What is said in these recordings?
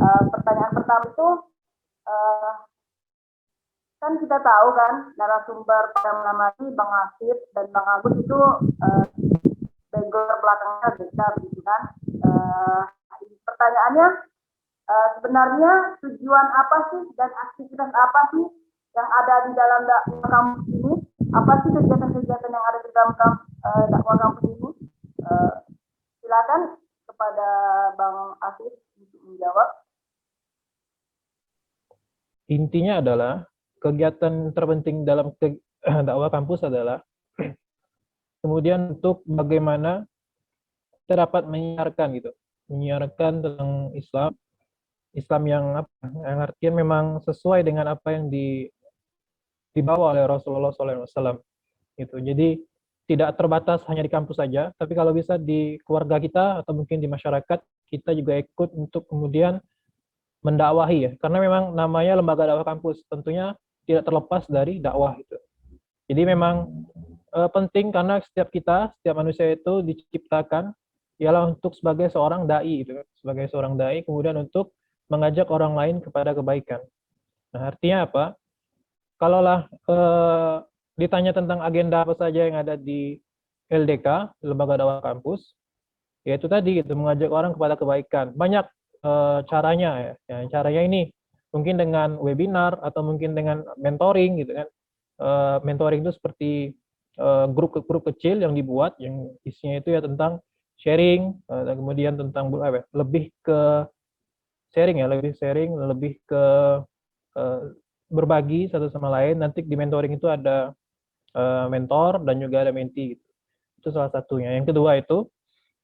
Pertanyaan pertama itu, kan kita tahu kan narasumber pada malam hari Bang Asif dan Bang Agus itu background belakangnya beda gitu kan. Pertanyaannya, sebenarnya tujuan apa sih dan aktivitas apa sih yang ada di dalam dakwah kampus ini? Apa sih kegiatan-kegiatan yang ada di dalam dakwah kampus ini? Silakan kepada Bang Asif untuk menjawab. Intinya adalah kegiatan terpenting dalam dakwah kampus adalah kemudian untuk bagaimana kita dapat menyiarkan tentang Islam yang artian memang sesuai dengan apa yang dibawa oleh Rasulullah SAW gitu. Jadi tidak terbatas hanya di kampus saja, tapi kalau bisa di keluarga kita atau mungkin di masyarakat kita juga ikut untuk kemudian mendakwahi ya, karena memang namanya lembaga dakwah kampus, tentunya tidak terlepas dari dakwah itu. Jadi memang penting karena setiap manusia itu diciptakan ialah untuk sebagai seorang dai gitu, sebagai seorang dai kemudian untuk mengajak orang lain kepada kebaikan. Nah, artinya apa? Kalaulah ditanya tentang agenda apa saja yang ada di LDK, lembaga dakwah kampus, yaitu tadi gitu, mengajak orang kepada kebaikan. Banyak caranya ya. Caranya ini mungkin dengan webinar atau mungkin dengan mentoring gitu kan. Mentoring itu seperti grup-grup kecil yang dibuat yang isinya itu ya tentang sharing, dan kemudian tentang lebih ke sharing ya, lebih ke berbagi satu sama lain. Nanti di mentoring itu ada mentor dan juga ada mentee gitu. Itu salah satunya. Yang kedua itu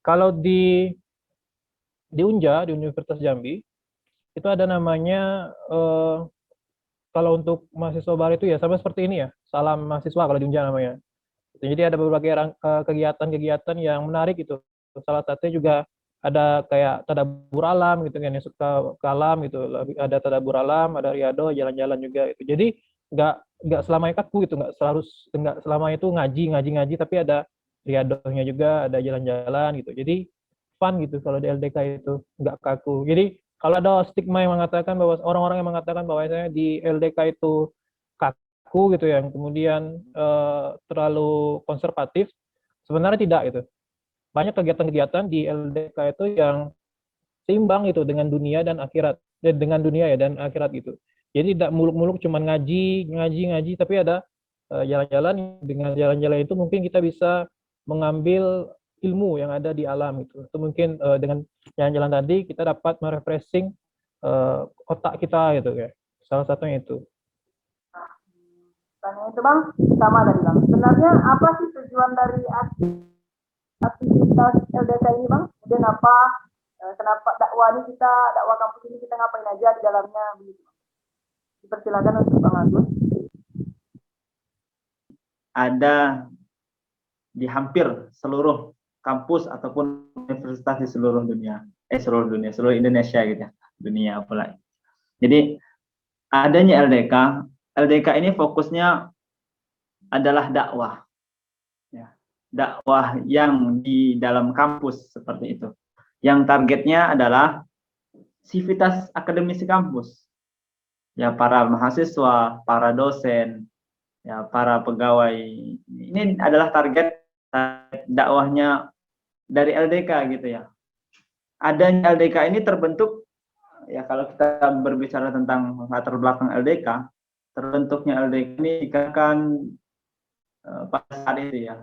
kalau di Unja, di Universitas Jambi, itu ada namanya, kalau untuk mahasiswa baru itu ya sama seperti ini ya, salam mahasiswa kalau di Unja namanya. Jadi ada berbagai kegiatan-kegiatan yang menarik itu. Salah satunya juga ada kayak tadabbur alam gitu kan, yang suka ke alam gitu. Ada tadabbur alam, ada riado, jalan-jalan juga gitu. Jadi nggak selamanya kaku gitu, nggak selamanya itu ngaji, tapi ada riadonya juga, ada jalan-jalan gitu. Jadi fun gitu kalau di LDK itu, nggak kaku. Jadi kalau ada stigma yang mengatakan bahwa orang-orang yang mengatakan bahwa di LDK itu kaku gitu ya, kemudian terlalu konservatif, sebenarnya tidak gitu. Banyak kegiatan-kegiatan di LDK itu yang seimbang itu dengan dunia dan akhirat, dengan dunia ya dan akhirat gitu. Jadi tidak muluk-muluk cuman ngaji, tapi ada jalan-jalan. Dengan jalan-jalan itu mungkin kita bisa mengambil ilmu yang ada di alam itu. Atau mungkin dengan jalan-jalan tadi kita dapat merefreshing otak kita gitu ya. Salah satunya itu. Tanya itu Bang, sama tadi Bang. Sebenarnya apa sih tujuan dari aktivitas LDK ini Bang? Kemudian apa, kenapa dakwah kampus ini kita ngapain aja di dalamnya begitu? Dipersilakan untuk Bang Agus. Ada di hampir seluruh kampus ataupun universitas di seluruh seluruh Indonesia gitu ya, dunia pula. Jadi adanya LDK ini fokusnya adalah dakwah, ya, dakwah yang di dalam kampus seperti itu. Yang targetnya adalah sivitas akademisi kampus, ya para mahasiswa, para dosen, ya para pegawai. Ini adalah target dakwahnya dari LDK gitu ya. Adanya LDK ini terbentuk ya, kalau kita berbicara tentang latar belakang LDK, terbentuknya LDK ini dikarenakan pada saat itu ya,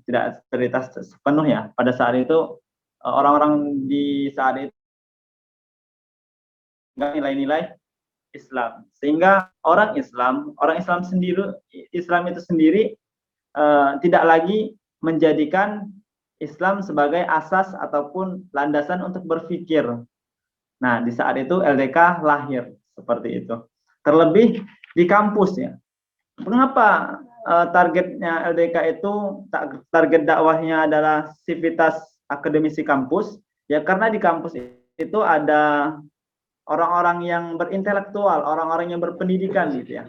tidak cerita sepenuhnya. Pada saat itu orang-orang di saat itu nilai-nilai Islam, sehingga orang Islam itu sendiri tidak lagi menjadikan Islam sebagai asas ataupun landasan untuk berpikir. Nah, di saat itu LDK lahir seperti itu. Terlebih di kampus ya. Mengapa targetnya LDK itu, target dakwahnya adalah sivitas akademisi kampus? Ya karena di kampus itu ada orang-orang yang berintelektual, orang-orang yang berpendidikan gitu ya.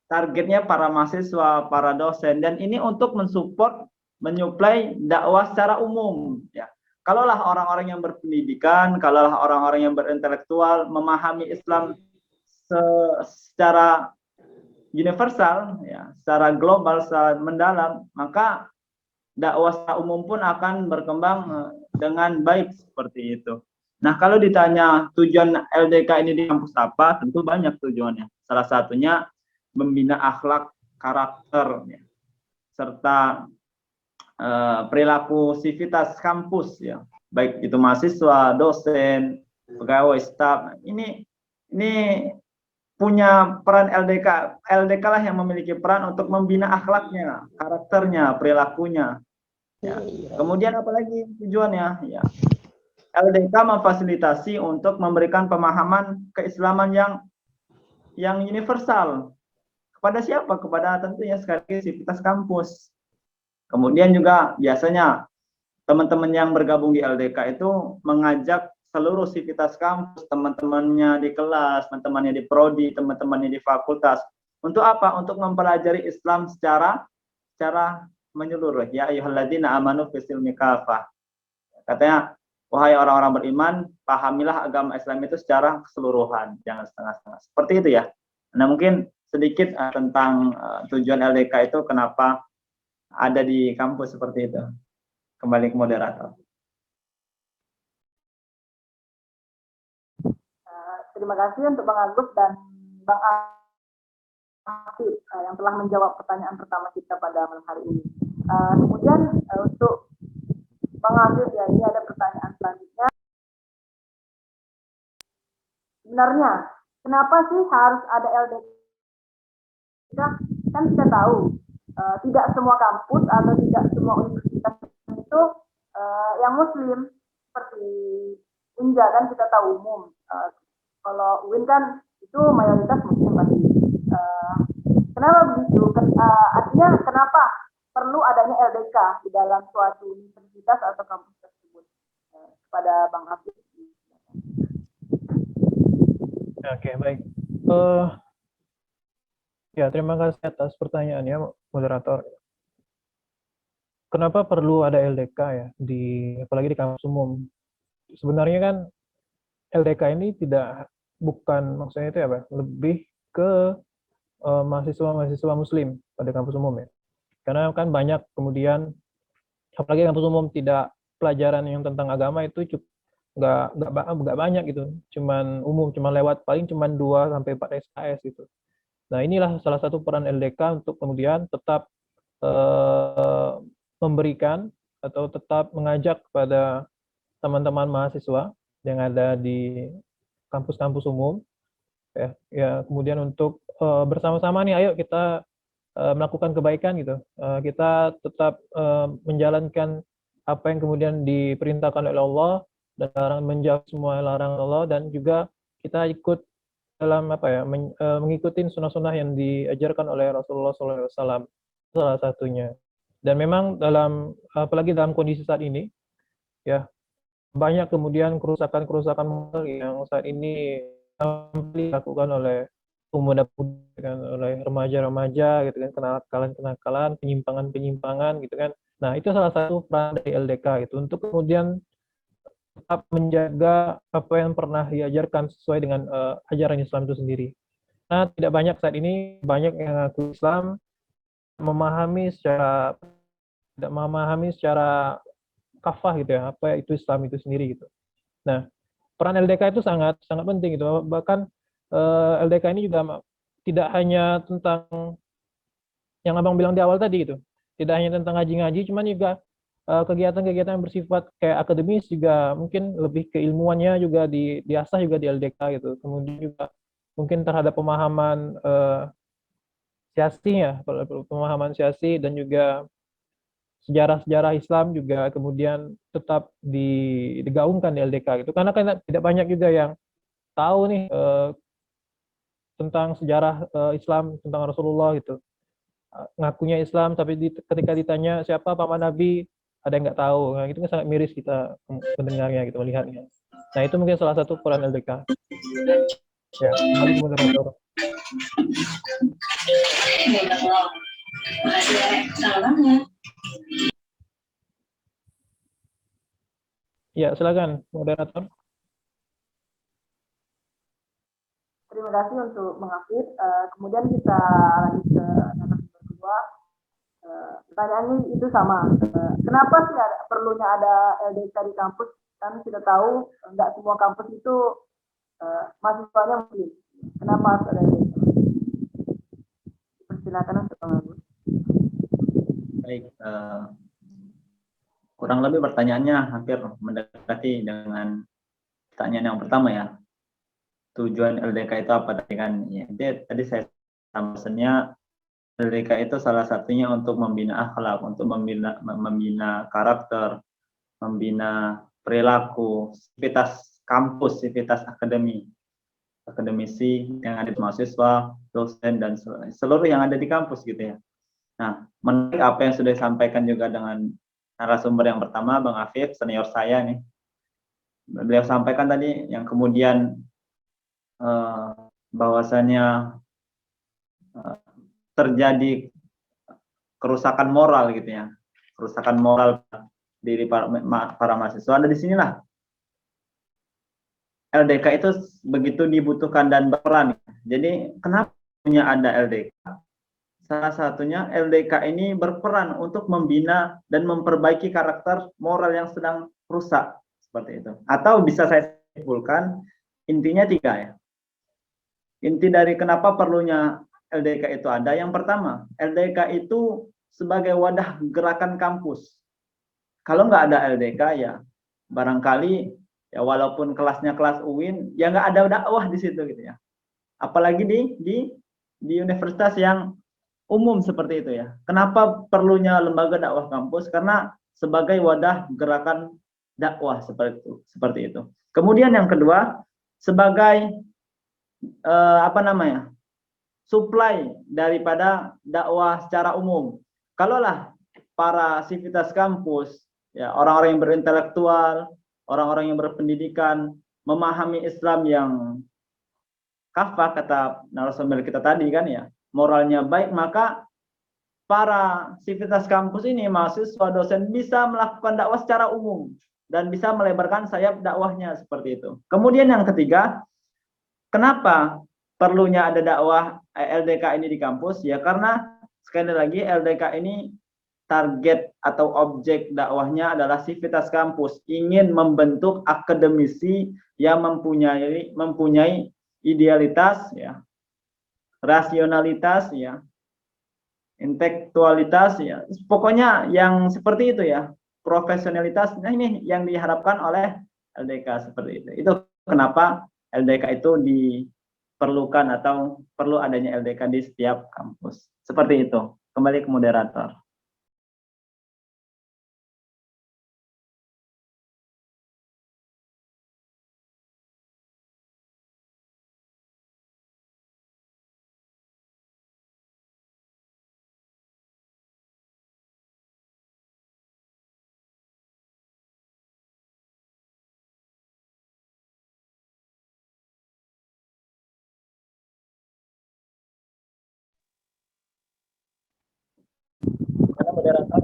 Targetnya para mahasiswa, para dosen, dan ini untuk mensupply dakwah secara umum ya. kalaulah orang-orang yang berpendidikan, kalaulah orang-orang yang berintelektual memahami Islam secara universal, ya, secara global, secara mendalam, maka dakwah secara umum pun akan berkembang dengan baik seperti itu. Nah, kalau ditanya tujuan LDK ini di kampus apa, tentu banyak tujuannya. Salah satunya membina akhlak, karakter, ya, serta perilaku sivitas kampus, ya, baik itu mahasiswa, dosen, pegawai, staf. Ini punya peran LDK. LDK lah yang memiliki peran untuk membina akhlaknya, karakternya, perilakunya. Ya. Kemudian apalagi tujuannya? Ya. LDK memfasilitasi untuk memberikan pemahaman keislaman yang universal. Kepada siapa? Kepada tentunya sekali lagi sivitas kampus. Kemudian juga biasanya teman-teman yang bergabung di LDK itu mengajak seluruh sivitas kampus, teman-temannya di kelas, teman-temannya di prodi, teman-temannya di fakultas. Untuk apa? Untuk mempelajari Islam secara menyeluruh. Ya ayyuhalladzina amanu fisilmi kafah. Katanya, wahai orang-orang beriman, pahamilah agama Islam itu secara keseluruhan, jangan setengah-setengah. Seperti itu ya. Nah, mungkin sedikit tentang tujuan LDK itu kenapa ada di kampus seperti itu. Kembali ke moderator. Terima kasih untuk Bang Agus dan Bang Afif yang telah menjawab pertanyaan pertama kita pada malam hari ini. Kemudian untuk Bang Afif, ya, ini ada pertanyaan selanjutnya. Sebenarnya kenapa sih harus ada LDK? Kan kita tahu tidak semua kampus atau tidak semua universitas itu yang muslim, seperti UNJA kan kita tahu umum. Kalau UIN kan itu mayoritas muslim pasti. Kenapa begitu? Artinya kenapa perlu adanya LDK di dalam suatu universitas atau kampus tersebut? Kepada Bang Habib. Oke, baik. Ya, terima kasih atas pertanyaannya, moderator. Kenapa perlu ada LDK ya, apalagi di kampus umum? Sebenarnya kan LDK ini maksudnya itu apa? Lebih ke mahasiswa-mahasiswa muslim pada kampus umum ya. Karena kan banyak kemudian, apalagi kampus umum tidak pelajaran yang tentang agama itu nggak banyak gitu. Cuman lewat paling cuman 2-4 SKS gitu. Nah, inilah salah satu peran LDK untuk kemudian tetap memberikan atau tetap mengajak kepada teman-teman mahasiswa yang ada di kampus-kampus umum, ya kemudian untuk bersama-sama nih, ayo kita melakukan kebaikan gitu. Kita tetap menjalankan apa yang kemudian diperintahkan oleh Allah dan menjauh semua larangan Allah, dan juga kita ikut dalam mengikuti sunnah-sunnah yang diajarkan oleh Rasulullah SAW, salah satunya. Dan memang apalagi dalam kondisi saat ini, ya banyak kemudian kerusakan moral yang saat ini dilakukan oleh pemuda-pemuda, oleh remaja-remaja gitu kan, kenakalan, penyimpangan gitu kan. Nah, itu salah satu peran dari LDK gitu, untuk kemudian tetap menjaga apa yang pernah diajarkan sesuai dengan ajaran Islam itu sendiri. Nah, tidak banyak saat ini, banyak yang mengaku Islam tidak memahami secara kafah gitu ya, apa itu Islam itu sendiri gitu. Nah, peran LDK itu sangat penting gitu. Bahkan LDK ini juga tidak hanya tentang yang Abang bilang di awal tadi gitu. Tidak hanya tentang ngaji-ngaji, cuman juga kegiatan-kegiatan yang bersifat kayak akademis juga, mungkin lebih ke ilmuannya juga diasah juga di LDK gitu. Kemudian juga mungkin terhadap pemahaman siasi ya, pemahaman siasi dan juga sejarah-sejarah Islam juga kemudian tetap digaungkan di LDK gitu. Karena kan tidak banyak juga yang tahu nih tentang sejarah Islam, tentang Rasulullah gitu. Ngakunya Islam tapi ketika ditanya siapa paman Nabi, ada yang nggak tahu. Nah, itu kan sangat miris kita mendengarnya gitu, melihatnya. Nah, itu mungkin salah satu peran LDK. Ya, kembali ke moderator. Ya, silakan moderator. Terima kasih untuk mengupdate. Kemudian kita lanjut ke narasumber kedua. Pertanyaannya itu sama. Kenapa sih perlunya ada LDK di kampus? Kami sudah tahu nggak semua kampus itu mahasiswanya muslim. Kenapa harus ada LDK? Persilakan untuk mengambil. Baik, kurang lebih pertanyaannya hampir mendekati dengan pertanyaan yang pertama ya. Tujuan LDK itu apa tadi kan? Ya, tadi saya maksudnya LDK itu salah satunya untuk membina akhlak, untuk membina karakter, membina perilaku, sivitas kampus, sivitas akademisi yang ada di mahasiswa, dosen dan seluruh yang ada di kampus gitu ya. Nah, menarik apa yang sudah disampaikan juga dengan narasumber yang pertama, Bang Afif, senior saya nih. Beliau sampaikan tadi yang kemudian bahwasannya terjadi kerusakan moral gitu ya, kerusakan moral diri para mahasiswa. Ada di sinilah LDK itu begitu dibutuhkan dan berperan. Jadi kenapa ada LDK? Salah satunya LDK ini berperan untuk membina dan memperbaiki karakter moral yang sedang rusak seperti itu. Atau bisa saya simpulkan intinya 3 ya. Inti dari kenapa perlunya LDK itu ada. Yang pertama, LDK itu sebagai wadah gerakan kampus. Kalau nggak ada LDK ya barangkali ya walaupun kelasnya kelas UIN ya nggak ada dakwah di situ gitu ya. Apalagi di universitas yang umum seperti itu ya. Kenapa perlunya lembaga dakwah kampus? Karena sebagai wadah gerakan dakwah seperti itu. Kemudian yang kedua, sebagai supply daripada dakwah secara umum. Kalaulah para sivitas kampus, ya orang-orang yang berintelektual, orang-orang yang berpendidikan, memahami Islam yang kafah kata narasumber kita tadi kan ya, moralnya baik, maka para sivitas kampus ini, mahasiswa, dosen bisa melakukan dakwah secara umum dan bisa melebarkan sayap dakwahnya seperti itu. Kemudian yang ketiga, kenapa perlunya ada dakwah LDK ini di kampus? Ya karena sekali lagi LDK ini target atau objek dakwahnya adalah sivitas kampus, ingin membentuk akademisi yang mempunyai idealitas ya, rasionalitas ya, intelektualitas ya. Pokoknya yang seperti itu ya, profesionalitas. Nah ini yang diharapkan oleh LDK seperti itu. Itu kenapa LDK itu diperlukan atau perlu adanya LDK di setiap kampus. Seperti itu. Kembali ke moderator. Mana moderator?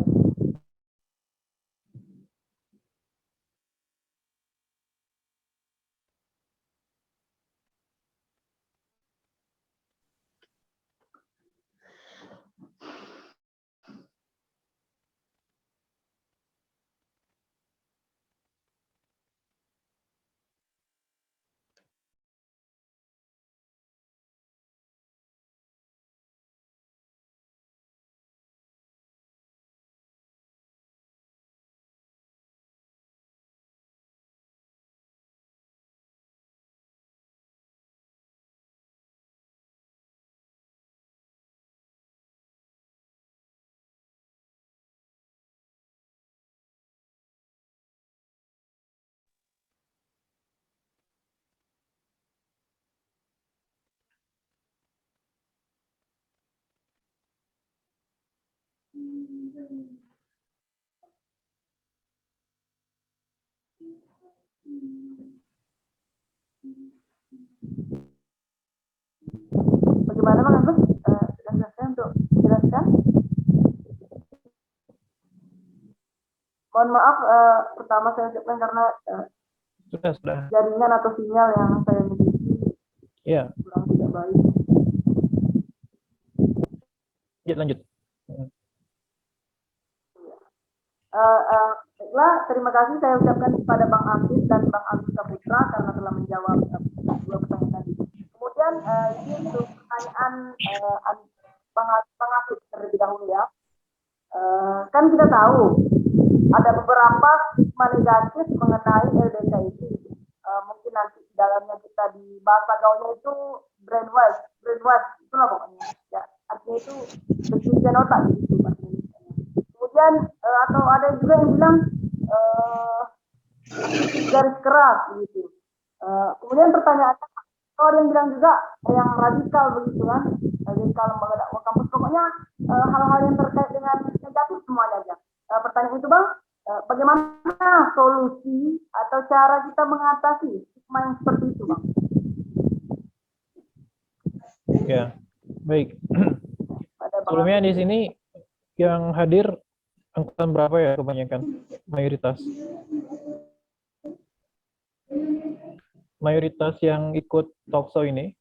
Bagaimana Bang Agus? Sudah selesai untuk menjelaskan? Mohon maaf, pertama saya ucapkan karena Sudah. jaringan atau sinyal yang saya miliki Ya, kurang tidak baik. lanjut. Baiklah, terima kasih saya ucapkan kepada Bang Afif dan Bang Agus Saputra karena telah menjawab dua pertanyaan tadi. Kemudian ini untuk pertanyaan Bang Afif terlebih dahulu ya. Kan kita tahu ada beberapa stigma negatif mengenai LDK ini. Mungkin nanti di dalamnya kita di bahasa gaulnya itu brainwash, itulah pokoknya. Ya, artinya itu pencucian otak gitu bahasa Indonesia. Kemudian atau ada juga yang bilang garis keras gitu. Kemudian pertanyaannya, ada yang bilang juga yang radikal begitu kan, radikal lembaga dakwah kampus. Pokoknya hal-hal yang terkait dengan negatif semuanya aja. Pertanyaan itu Bang, bagaimana solusi atau cara kita mengatasi stigma yang seperti itu Bang? Ya, baik. Sebelumnya di sini yang hadir angkatan berapa ya kebanyakan? Mayoritas yang ikut talkshow ini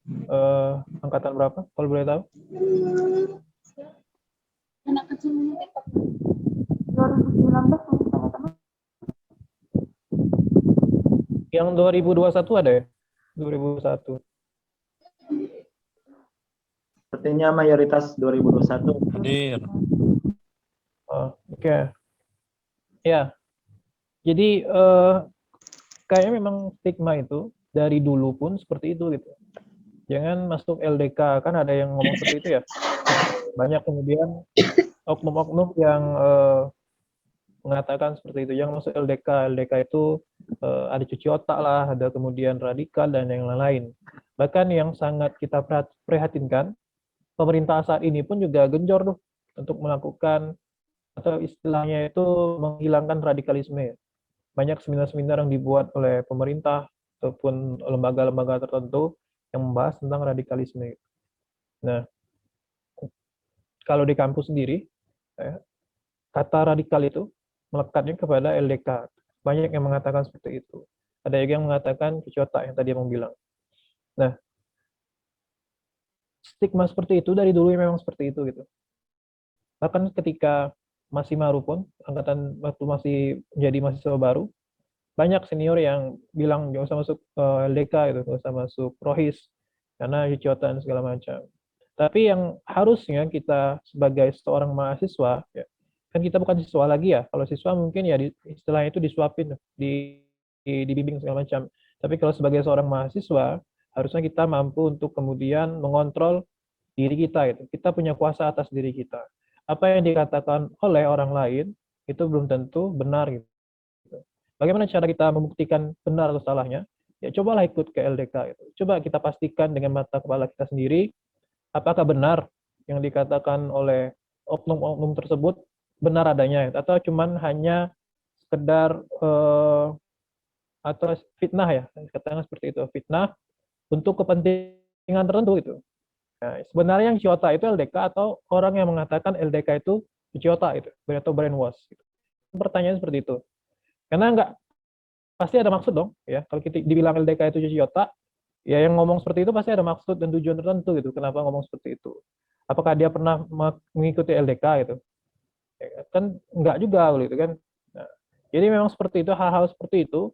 angkatan berapa? Kalau boleh tahu? Anak kecil 2019 teman-teman. Yang 2021 ada ya? 2021. Sepertinya mayoritas 2021. Hadir. Oke. Ya. Jadi kayaknya memang stigma itu dari dulu pun seperti itu gitu. Jangan masuk LDK, kan ada yang ngomong seperti itu ya. Banyak kemudian oknum-oknum yang mengatakan seperti itu. Jangan masuk LDK. LDK itu ada cuci otak lah, ada kemudian radikal dan yang lain-lain. Bahkan yang sangat kita prihatinkan, pemerintah saat ini pun juga genjor tuh untuk melakukan atau istilahnya itu menghilangkan radikalisme. Banyak seminar-seminar yang dibuat oleh pemerintah ataupun lembaga-lembaga tertentu yang membahas tentang radikalisme. Nah, kalau di kampus sendiri, kata radikal itu melekatnya kepada LDK. Banyak yang mengatakan seperti itu. Ada juga yang mengatakan cuci otak yang tadi Abang bilang. Nah, stigma seperti itu dari dulu memang seperti itu gitu. Bahkan ketika masih baru pun, angkatan waktu masih menjadi mahasiswa baru, banyak senior yang bilang jangan usah masuk LDK itu, nggak usah masuk Rohis karena cuci otak dan segala macam. Tapi yang harusnya kita sebagai seorang mahasiswa, ya, kan kita bukan siswa lagi ya. Kalau siswa mungkin ya istilahnya itu disuapin, dibimbing segala macam. Tapi kalau sebagai seorang mahasiswa, harusnya kita mampu untuk kemudian mengontrol diri kita. Gitu. Kita punya kuasa atas diri kita. Apa yang dikatakan oleh orang lain itu belum tentu benar. Gitu. Bagaimana cara kita membuktikan benar atau salahnya? Ya cobalah ikut ke LDK. Gitu. Coba kita pastikan dengan mata kepala kita sendiri, apakah benar yang dikatakan oleh oknum-oknum tersebut benar adanya, atau cuman hanya sekedar atau fitnah ya, katakan seperti itu, fitnah untuk kepentingan tertentu itu. Nah, sebenarnya yang cuci otak itu LDK atau orang yang mengatakan LDK itu cuci otak itu, atau brainwash. Gitu. Pertanyaan seperti itu. Karena enggak pasti ada maksud dong, ya. Kalau kita dibilang LDK itu cuci otak, ya yang ngomong seperti itu pasti ada maksud dan tujuan tertentu gitu. Kenapa ngomong seperti itu? Apakah dia pernah mengikuti LDK gitu? Ya, kan enggak juga gitu kan. Nah, jadi memang seperti itu, hal-hal seperti itu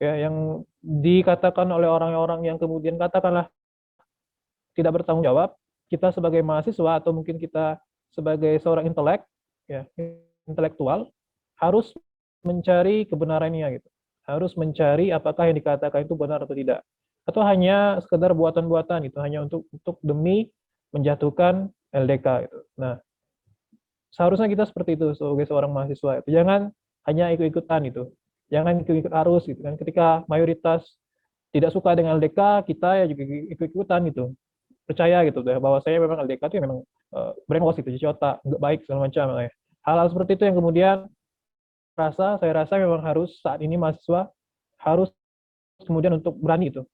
ya yang dikatakan oleh orang-orang yang kemudian katakanlah tidak bertanggung jawab, kita sebagai mahasiswa atau mungkin kita sebagai seorang intelektual harus mencari kebenarannya gitu. Harus mencari apakah yang dikatakan itu benar atau tidak. Atau hanya sekedar buatan-buatan itu, hanya untuk demi menjatuhkan LDK itu. Nah, seharusnya kita seperti itu sebagai seorang mahasiswa itu. Jangan hanya ikut-ikutan itu. Jangan ikut-ikut arus gitu kan. Ketika mayoritas tidak suka dengan LDK, kita ya juga ikut-ikutan gitu. Percaya gitu bahwa saya memang LDK itu memang brainwash itu, cuci otak, nggak baik segala macam. Hal-hal seperti itu yang kemudian saya rasa memang harus saat ini mahasiswa harus kemudian untuk berani itu,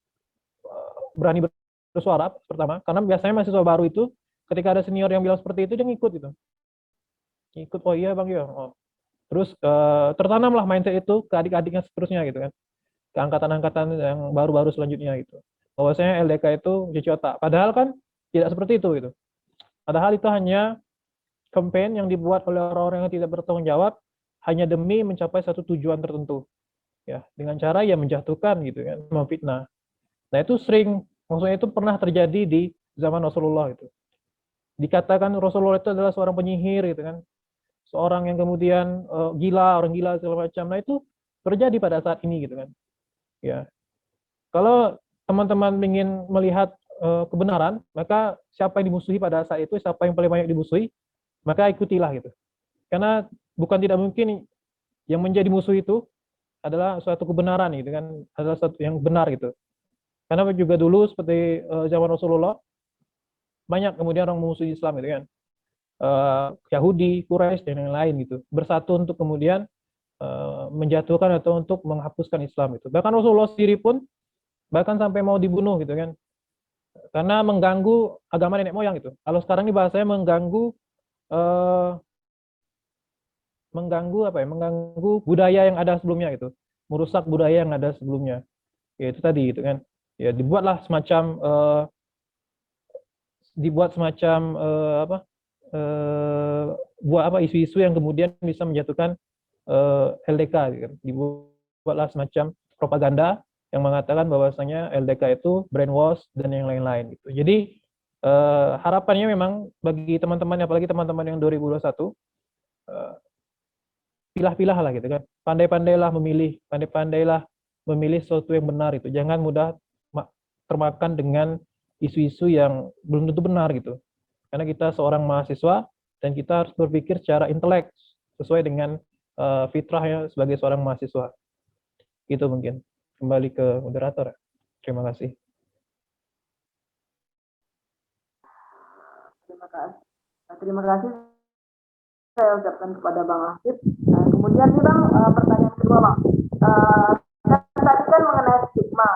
berani bersuara pertama, karena biasanya mahasiswa baru itu ketika ada senior yang bilang seperti itu dia ngikut gitu, ikut oh iya bang ya, oh Terus tertanamlah mindset itu ke adik-adiknya seterusnya gitu kan, ke angkatan-angkatan yang baru-baru selanjutnya gitu. Bahwasanya LDK itu cuci otak. Padahal kan tidak seperti itu gitu. Padahal itu hanya campaign yang dibuat oleh orang-orang yang tidak bertanggung jawab hanya demi mencapai satu tujuan tertentu. Ya, dengan cara ya menjatuhkan gitu kan, memfitnah. Nah, itu sering, maksudnya itu pernah terjadi di zaman Rasulullah itu. Dikatakan Rasulullah itu adalah seorang penyihir gitu kan. Seorang yang kemudian gila, orang gila segala macam. Nah, itu terjadi pada saat ini gitu kan. Ya. Kalau teman-teman ingin melihat kebenaran, maka siapa yang dimusuhi pada saat itu, siapa yang paling banyak dimusuhi, maka ikutilah gitu. Karena bukan tidak mungkin yang menjadi musuh itu adalah suatu kebenaran gitu kan, adalah suatu yang benar gitu. Karena juga dulu seperti zaman Rasulullah, banyak kemudian orang memusuhi Islam gitu kan. Yahudi, Quraisy dan yang lain gitu, bersatu untuk kemudian menjatuhkan atau untuk menghapuskan Islam itu. Bahkan Rasulullah sendiri pun bahkan sampai mau dibunuh gitu kan, karena mengganggu agama nenek moyang itu. Kalau sekarang ini bahasanya eh, mengganggu apa ya? Mengganggu budaya yang ada sebelumnya gitu, merusak budaya yang ada sebelumnya. Ya itu tadi gitu kan. Ya dibuatlah semacam apa? Buat apa isu-isu yang kemudian bisa menjatuhkan LDK gitu kan. Dibuatlah semacam propaganda yang mengatakan bahwasanya LDK itu brainwash dan yang lain-lain gitu. Jadi harapannya memang bagi teman-teman, apalagi teman-teman yang 2021, pilah-pilah lah gitu kan. Pandai-pandailah memilih sesuatu yang benar itu. Jangan mudah termakan dengan isu-isu yang belum tentu benar gitu. Karena kita seorang mahasiswa dan kita harus berpikir secara intelek sesuai dengan fitrahnya sebagai seorang mahasiswa. Itu mungkin. Kembali ke moderator. Terima kasih. Terima kasih saya ucapkan kepada Bang Afif. Kemudian nih Bang, pertanyaan kedua Bang. Tadi kan mengenai stigma.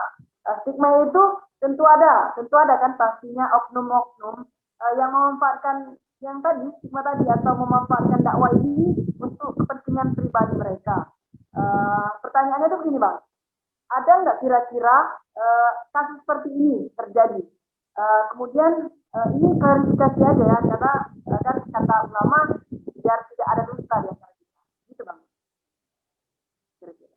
Stigma itu tentu ada kan pastinya oknum-oknum yang memanfaatkan yang tadi stigma tadi atau memanfaatkan dakwah ini untuk kepentingan pribadi mereka. Pertanyaannya itu begini Bang, ada nggak kira-kira kasus seperti ini terjadi? Kemudian ini klarifikasi aja ya, karena kan kata ulama biar tidak ada dusta di antara kita. Gitu Bang. Kira-kira.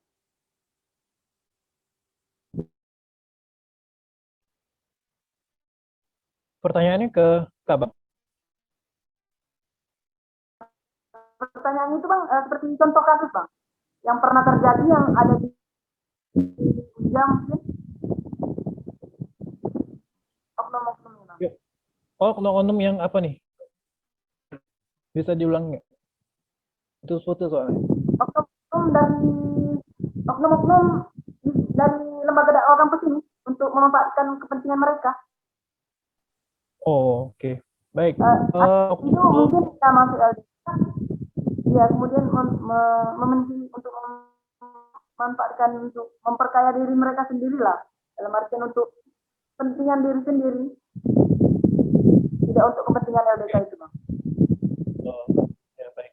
Pertanyaannya ke Kabak. Pertanyaan itu Bang, seperti contoh kasus Bang, yang pernah terjadi yang ada di jam mungkin oknum-oknum Bang. Oh, oknum yang apa nih? Bisa diulang nggak? Itu foto soalnya. Oknum dari lembaga dakwah kampus ini untuk memanfaatkan kepentingan mereka. Oh, oke. Baik. Itu mungkin kita masuk LDK, ya kemudian untuk memanfaatkan untuk memperkaya diri mereka sendirilah, dalam artian untuk kepentingan diri sendiri, tidak untuk kepentingan LDK itu Bang. Ya, baik.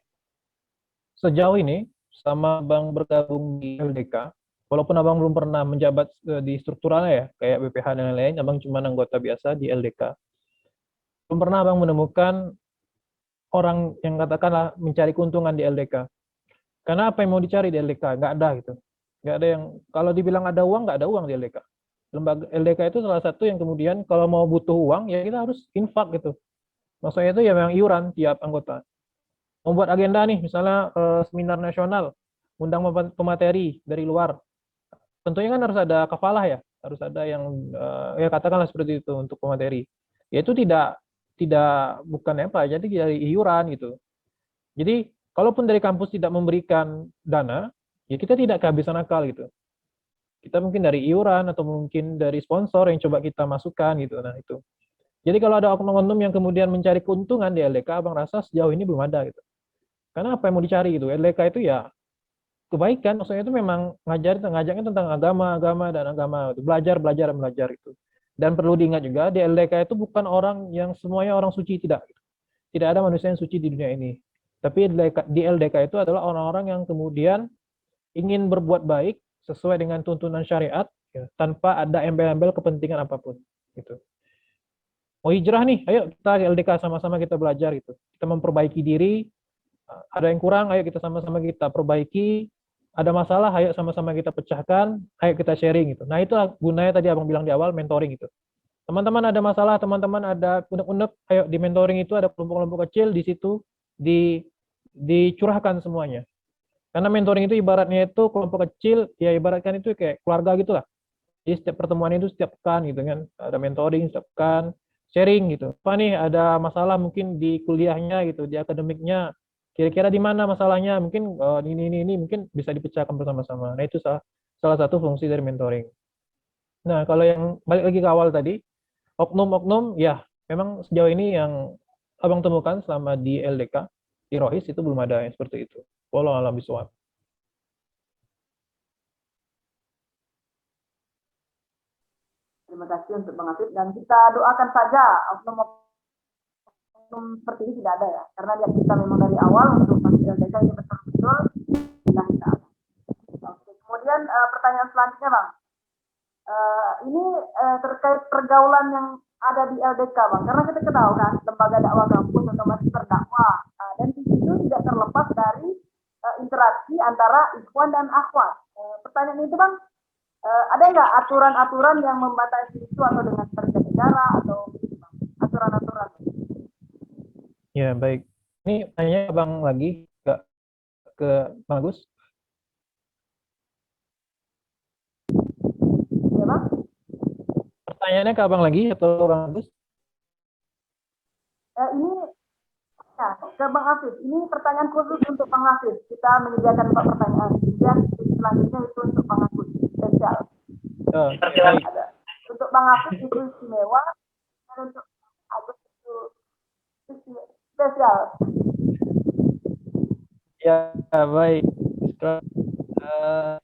Sejauh ini sama Bang bergabung di LDK, walaupun Abang belum pernah menjabat di strukturalnya ya, kayak BPH dan lain-lain, Abang cuma anggota biasa di LDK. Belum pernah Abang menemukan orang yang katakanlah mencari keuntungan di LDK. Karena apa yang mau dicari di LDK? Nggak ada gitu. Nggak ada yang, kalau dibilang ada uang, nggak ada uang di LDK. Lembaga LDK itu salah satu yang kemudian kalau mau butuh uang, ya kita harus infak gitu. Maksudnya itu ya memang iuran tiap anggota. Membuat agenda nih, misalnya seminar nasional, undang pemateri dari luar. Tentunya kan harus ada kafalah ya, harus ada yang ya katakanlah seperti itu untuk pemateri. Ya itu tidak bukan apa, jadi dari iuran gitu. Jadi kalaupun dari kampus tidak memberikan dana, ya kita tidak kehabisan akal gitu. Kita mungkin dari iuran atau mungkin dari sponsor yang coba kita masukkan gitu. Nah itu. Jadi kalau ada oknum-oknum yang kemudian mencari keuntungan di LDK, Abang rasa sejauh ini belum ada gitu. Karena apa yang mau dicari gitu? LDK itu ya kebaikan, maksudnya itu memang ngajarnya tentang agama dan agama, belajar itu. Dan perlu diingat juga di LDK itu bukan orang yang semuanya orang suci, tidak. Tidak ada manusia yang suci di dunia ini. Tapi di LDK itu adalah orang-orang yang kemudian ingin berbuat baik sesuai dengan tuntunan syariat, ya, tanpa ada embel-embel kepentingan apapun. Gitu. Mau hijrah nih, ayo kita LDK sama-sama kita belajar gitu. Kita memperbaiki diri, ada yang kurang, ayo kita sama-sama kita perbaiki. Ada masalah, ayo sama-sama kita pecahkan, ayo kita sharing gitu. Nah itu gunanya tadi abang bilang di awal, mentoring gitu. Teman-teman ada masalah, teman-teman ada unek-unek, ayo di mentoring itu ada kelompok-kelompok kecil di situ, dicurahkan semuanya. Karena mentoring itu ibaratnya itu kelompok kecil, ya ibaratkan itu kayak keluarga gitu lah. Jadi setiap pertemuan itu setiap pekan gitu kan, ada mentoring setiap pekan, sharing gitu. Apa nih ada masalah mungkin di kuliahnya gitu, di akademiknya, kira-kira di mana masalahnya, mungkin ini mungkin bisa dipecahkan bersama-sama. Nah itu salah satu fungsi dari mentoring. Nah kalau yang balik lagi ke awal tadi, oknum-oknum, ya memang sejauh ini yang abang temukan selama di LDK, di Rohis itu belum ada yang seperti itu. Wallahu a'lam bishawab. Terima kasih untuk Bang Afif, dan kita doakan saja oknum seperti ini tidak ada ya, karena lihat kita memang dari awal untuk masuk LDK ini betul-betul tidak ada. Oke. Kemudian pertanyaan selanjutnya Bang, ini terkait pergaulan yang ada di LDK Bang, karena kita tahu kan lembaga dakwah kampus otomatis berdakwah, dan di situ tidak terlepas dari interaksi antara ikhwan dan akhwat. Pertanyaan itu Bang, ada nggak aturan-aturan yang membatasi itu, atau dengan terjadi negara atau aturan-aturan? Ya baik. Ini tanya abang lagi ke Bang Agus. Ya Bang? Pertanyaannya ke abang lagi atau Bang Agus? Ini ya, ke Bang Afif. Ini pertanyaan khusus untuk Bang Afif. Kita menyediakan 4 pertanyaan. Kemudian selanjutnya itu untuk Bang Agus spesial. Baik. Untuk Bang Afif itu istimewa, dan untuk Agus itu spesial. Ya baik.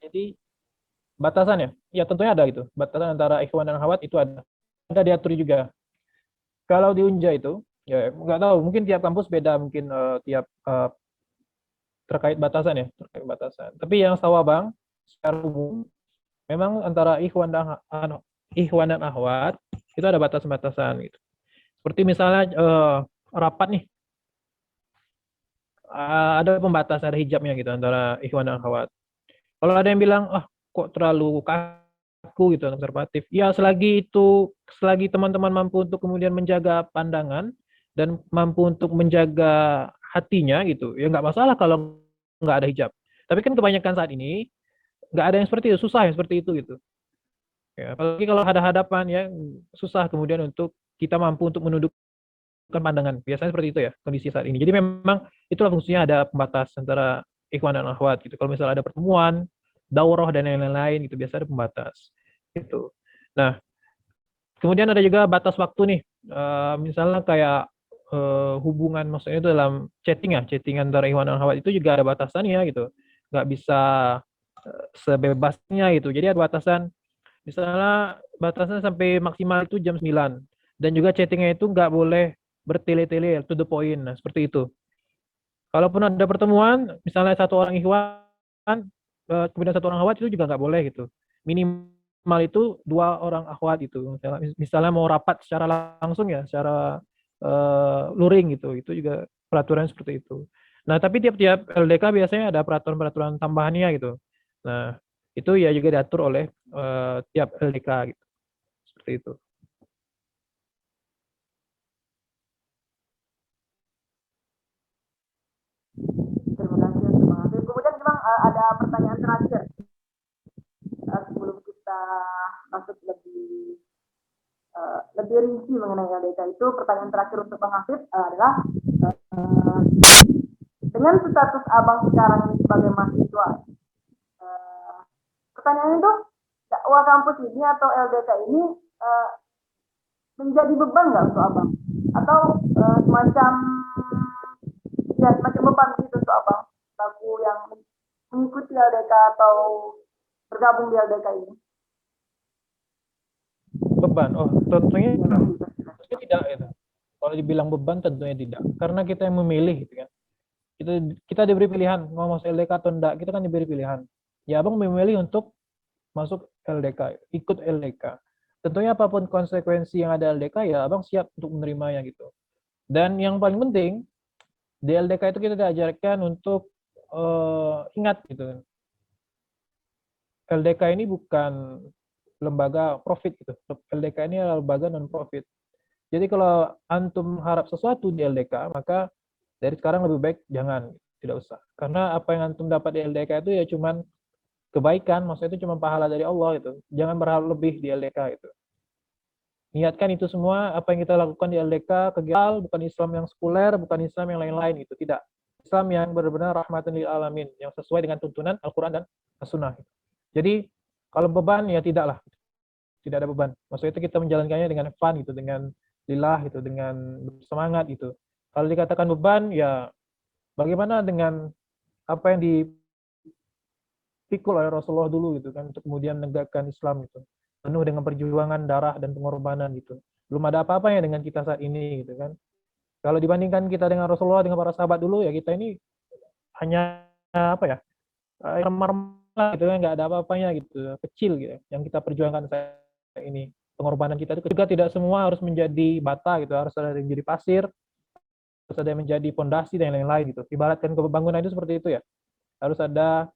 Jadi batasan ya? Ya tentunya ada gitu. Batasan antara ikhwan dan akhwat itu ada. Ada diatur juga. Kalau di Unja itu, ya nggak tahu, mungkin tiap kampus beda, mungkin tiap terkait batasan ya, terkait batasan. Tapi yang setahu abang, secara umum, memang antara ikhwan dan akhwat itu ada batas-batasan gitu. Seperti misalnya rapat nih, ada pembatas, ada hijabnya gitu antara ikhwan dan akhwat. Kalau ada yang bilang, kok terlalu kaku gitu, konservatif. Ya selagi teman-teman mampu untuk kemudian menjaga pandangan dan mampu untuk menjaga hatinya gitu, ya nggak masalah kalau nggak ada hijab. Tapi kan kebanyakan saat ini nggak ada yang seperti itu, susah yang seperti itu gitu. Ya, apalagi kalau ada hadapan ya susah kemudian untuk kita mampu untuk menundukkan pandangan. Biasanya seperti itu ya kondisi saat ini. Jadi memang itulah fungsinya, ada pembatas antara ikhwan dan akhwat gitu. Kalau misalnya ada pertemuan, daurah dan lain-lain gitu, biasa ada pembatas gitu. Nah, kemudian ada juga batas waktu nih. Misalnya kayak hubungan, maksudnya itu dalam chatting antara ikhwan dan akhwat itu juga ada batasannya gitu. Nggak bisa sebebasnya gitu. Jadi ada batasan, misalnya batasan sampai maksimal itu jam 9. Dan juga chattingnya itu nggak boleh bertele-tele, to the point. Nah, seperti itu. Kalaupun ada pertemuan, misalnya satu orang ikhwan, kemudian satu orang akhwat, itu juga nggak boleh gitu. Minimal itu 2 orang akhwat itu. Misalnya mau rapat secara langsung ya, secara luring gitu. Itu juga peraturan seperti itu. Nah, tapi tiap-tiap LDK biasanya ada peraturan-peraturan tambahannya gitu. Nah, itu ya juga diatur oleh tiap LDK gitu. Seperti itu. Terima kasih untuk Bang Afif. Kemudian Bang, ada pertanyaan terakhir sebelum kita masuk lebih rinci mengenai LDK itu. Pertanyaan terakhir untuk Bang Afif adalah dengan status abang sekarang ini sebagai mahasiswa, pertanyaan itu, dakwah kampus ini atau LDK ini menjadi beban nggak untuk abang, atau semacam beban gitu untuk abang selaku yang mengikuti LDK atau bergabung di LDK ini? Beban, tentunya tidak gitu. Kalau dibilang beban tentunya tidak, karena kita yang memilih gitu kan. kita diberi pilihan mau masuk LDK atau enggak, kita kan diberi pilihan. Ya abang memilih untuk masuk LDK, ikut LDK. Tentunya apapun konsekuensi yang ada LDK ya abang siap untuk menerimanya gitu. Dan yang paling penting di LDK itu kita diajarkan untuk ingat gitu. LDK ini bukan lembaga profit gitu. LDK ini adalah lembaga non profit. Jadi kalau antum harap sesuatu di LDK, maka dari sekarang lebih baik jangan, tidak usah. Karena apa yang antum dapat di LDK itu ya cuman kebaikan, maksudnya itu cuma pahala dari Allah itu. Jangan berharap lebih di LDK itu. Niatkan itu semua apa yang kita lakukan di LDK kegiatan bukan Islam yang sekuler, bukan Islam yang lain-lain itu, tidak. Islam yang benar-benar rahmatan lil alamin, yang sesuai dengan tuntunan Al-Qur'an dan As-Sunnah. Jadi kalau beban ya tidaklah. Tidak ada beban. Maksudnya itu kita menjalankannya dengan fun gitu, dengan lillah gitu, dengan semangat gitu. Kalau dikatakan beban ya bagaimana dengan apa yang dipikul oleh Rasulullah dulu gitu kan untuk kemudian menegakkan Islam gitu. Penuh dengan perjuangan darah dan pengorbanan gitu. Belum ada apa-apanya dengan kita saat ini gitu kan. Kalau dibandingkan kita dengan Rasulullah, dengan para sahabat dulu ya kita ini hanya apa ya? Remar-remar gitu kan, nggak ada apa-apanya gitu, kecil gitu yang kita perjuangkan saat ini. Pengorbanan kita itu juga tidak semua harus menjadi bata gitu, harus ada yang menjadi pasir, harus ada yang menjadi pondasi dan lain-lain gitu. Ibaratkan kebangunan itu seperti itu ya. Harus ada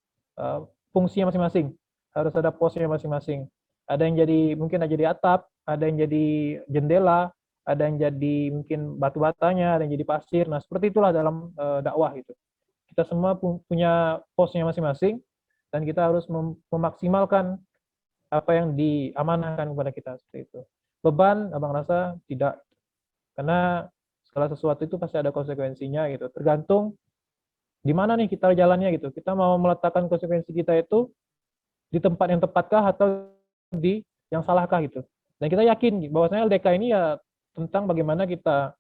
fungsinya masing-masing, harus ada posnya masing-masing. Ada yang jadi mungkin ada jadi atap, ada yang jadi jendela, ada yang jadi mungkin batu batanya, ada yang jadi pasir. Nah seperti itulah dalam dakwah gitu. Kita semua punya posnya masing-masing dan kita harus memaksimalkan apa yang diamanahkan kepada kita seperti itu. Beban, abang rasa tidak, karena segala sesuatu itu pasti ada konsekuensinya gitu. Tergantung di mana nih kita jalannya gitu. Kita mau meletakkan konsekuensi kita itu di tempat yang tepatkah atau di yang salahkah gitu. Dan kita yakin bahwasanya LDK ini ya tentang bagaimana kita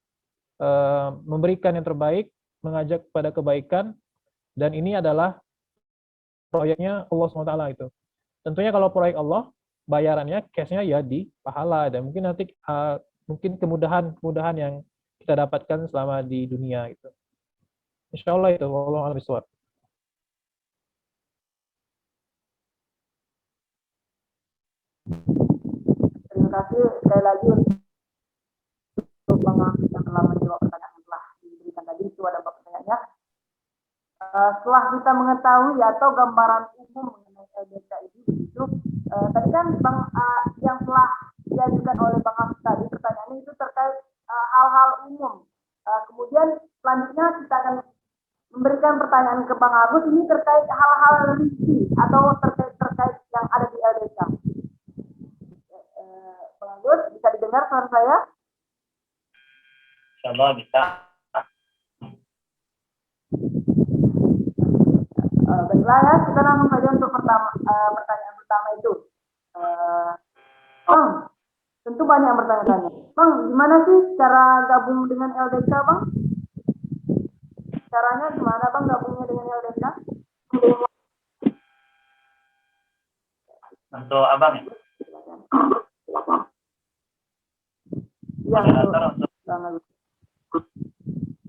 memberikan yang terbaik, mengajak kepada kebaikan, dan ini adalah proyeknya Allah SWT itu. Tentunya kalau proyek Allah, bayarannya, cashnya ya di pahala, dan mungkin nanti mungkin kemudahan yang kita dapatkan selama di dunia gitu. Insya Allah itu, wallahu a'lam bishawab. Terima kasih sekali lagi untuk Bang Hafiz yang telah menjawab pertanyaan yang telah diberikan tadi. Itu ada pertanyaannya. Setelah kita mengetahui atau gambaran umum mengenai LDK ini, itu tadi kan Bang yang telah diajukan oleh Bang Hafiz tadi pertanyaannya itu terkait hal-hal umum. Kemudian selanjutnya kita akan memberikan pertanyaan ke Bang Agus ini terkait hal-hal rinci atau terkait yang ada di LDK. Bang Agus, bisa didengar suara saya? Insyaallah bisa. Baiklah ya, kita langsung saja untuk pertanyaan pertama itu. Bang, tentu banyak yang bertanya-tanya. Bang, gimana sih cara gabung dengan LDK, Bang? Caranya gimana, Bang, gabungnya dengan LDK? Untuk abang ya? Iya, untuk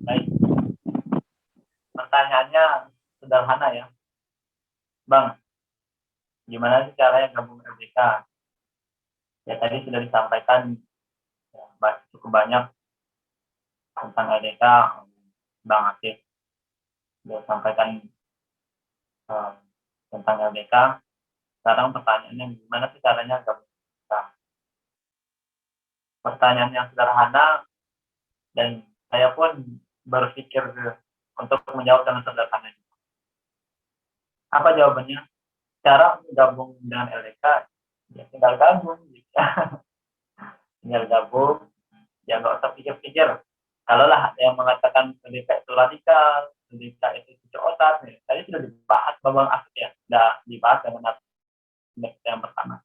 baik. Pertanyaannya sederhana ya. Bang, gimana sih caranya gabung LDK? Ya tadi sudah disampaikan ya, cukup banyak tentang LDK. Bang Hafiz sudah sampaikan tentang LDK. Sekarang pertanyaannya gimana sih caranya gabung LDK? Pertanyaan yang sederhana dan saya pun berpikir untuk menjawab dengan sederhana. Apa jawabannya? Cara gabung dengan LDK, ya tinggal gabung. Tinggal gabung, ya nggak usah pikir-pikir. Kalau lah yang mengatakan LDK itu radikal, LDK itu cuci otak, ya. Tadi sudah dibahas Bang Hafiz ya, sudah dibahas dengan yang pertama.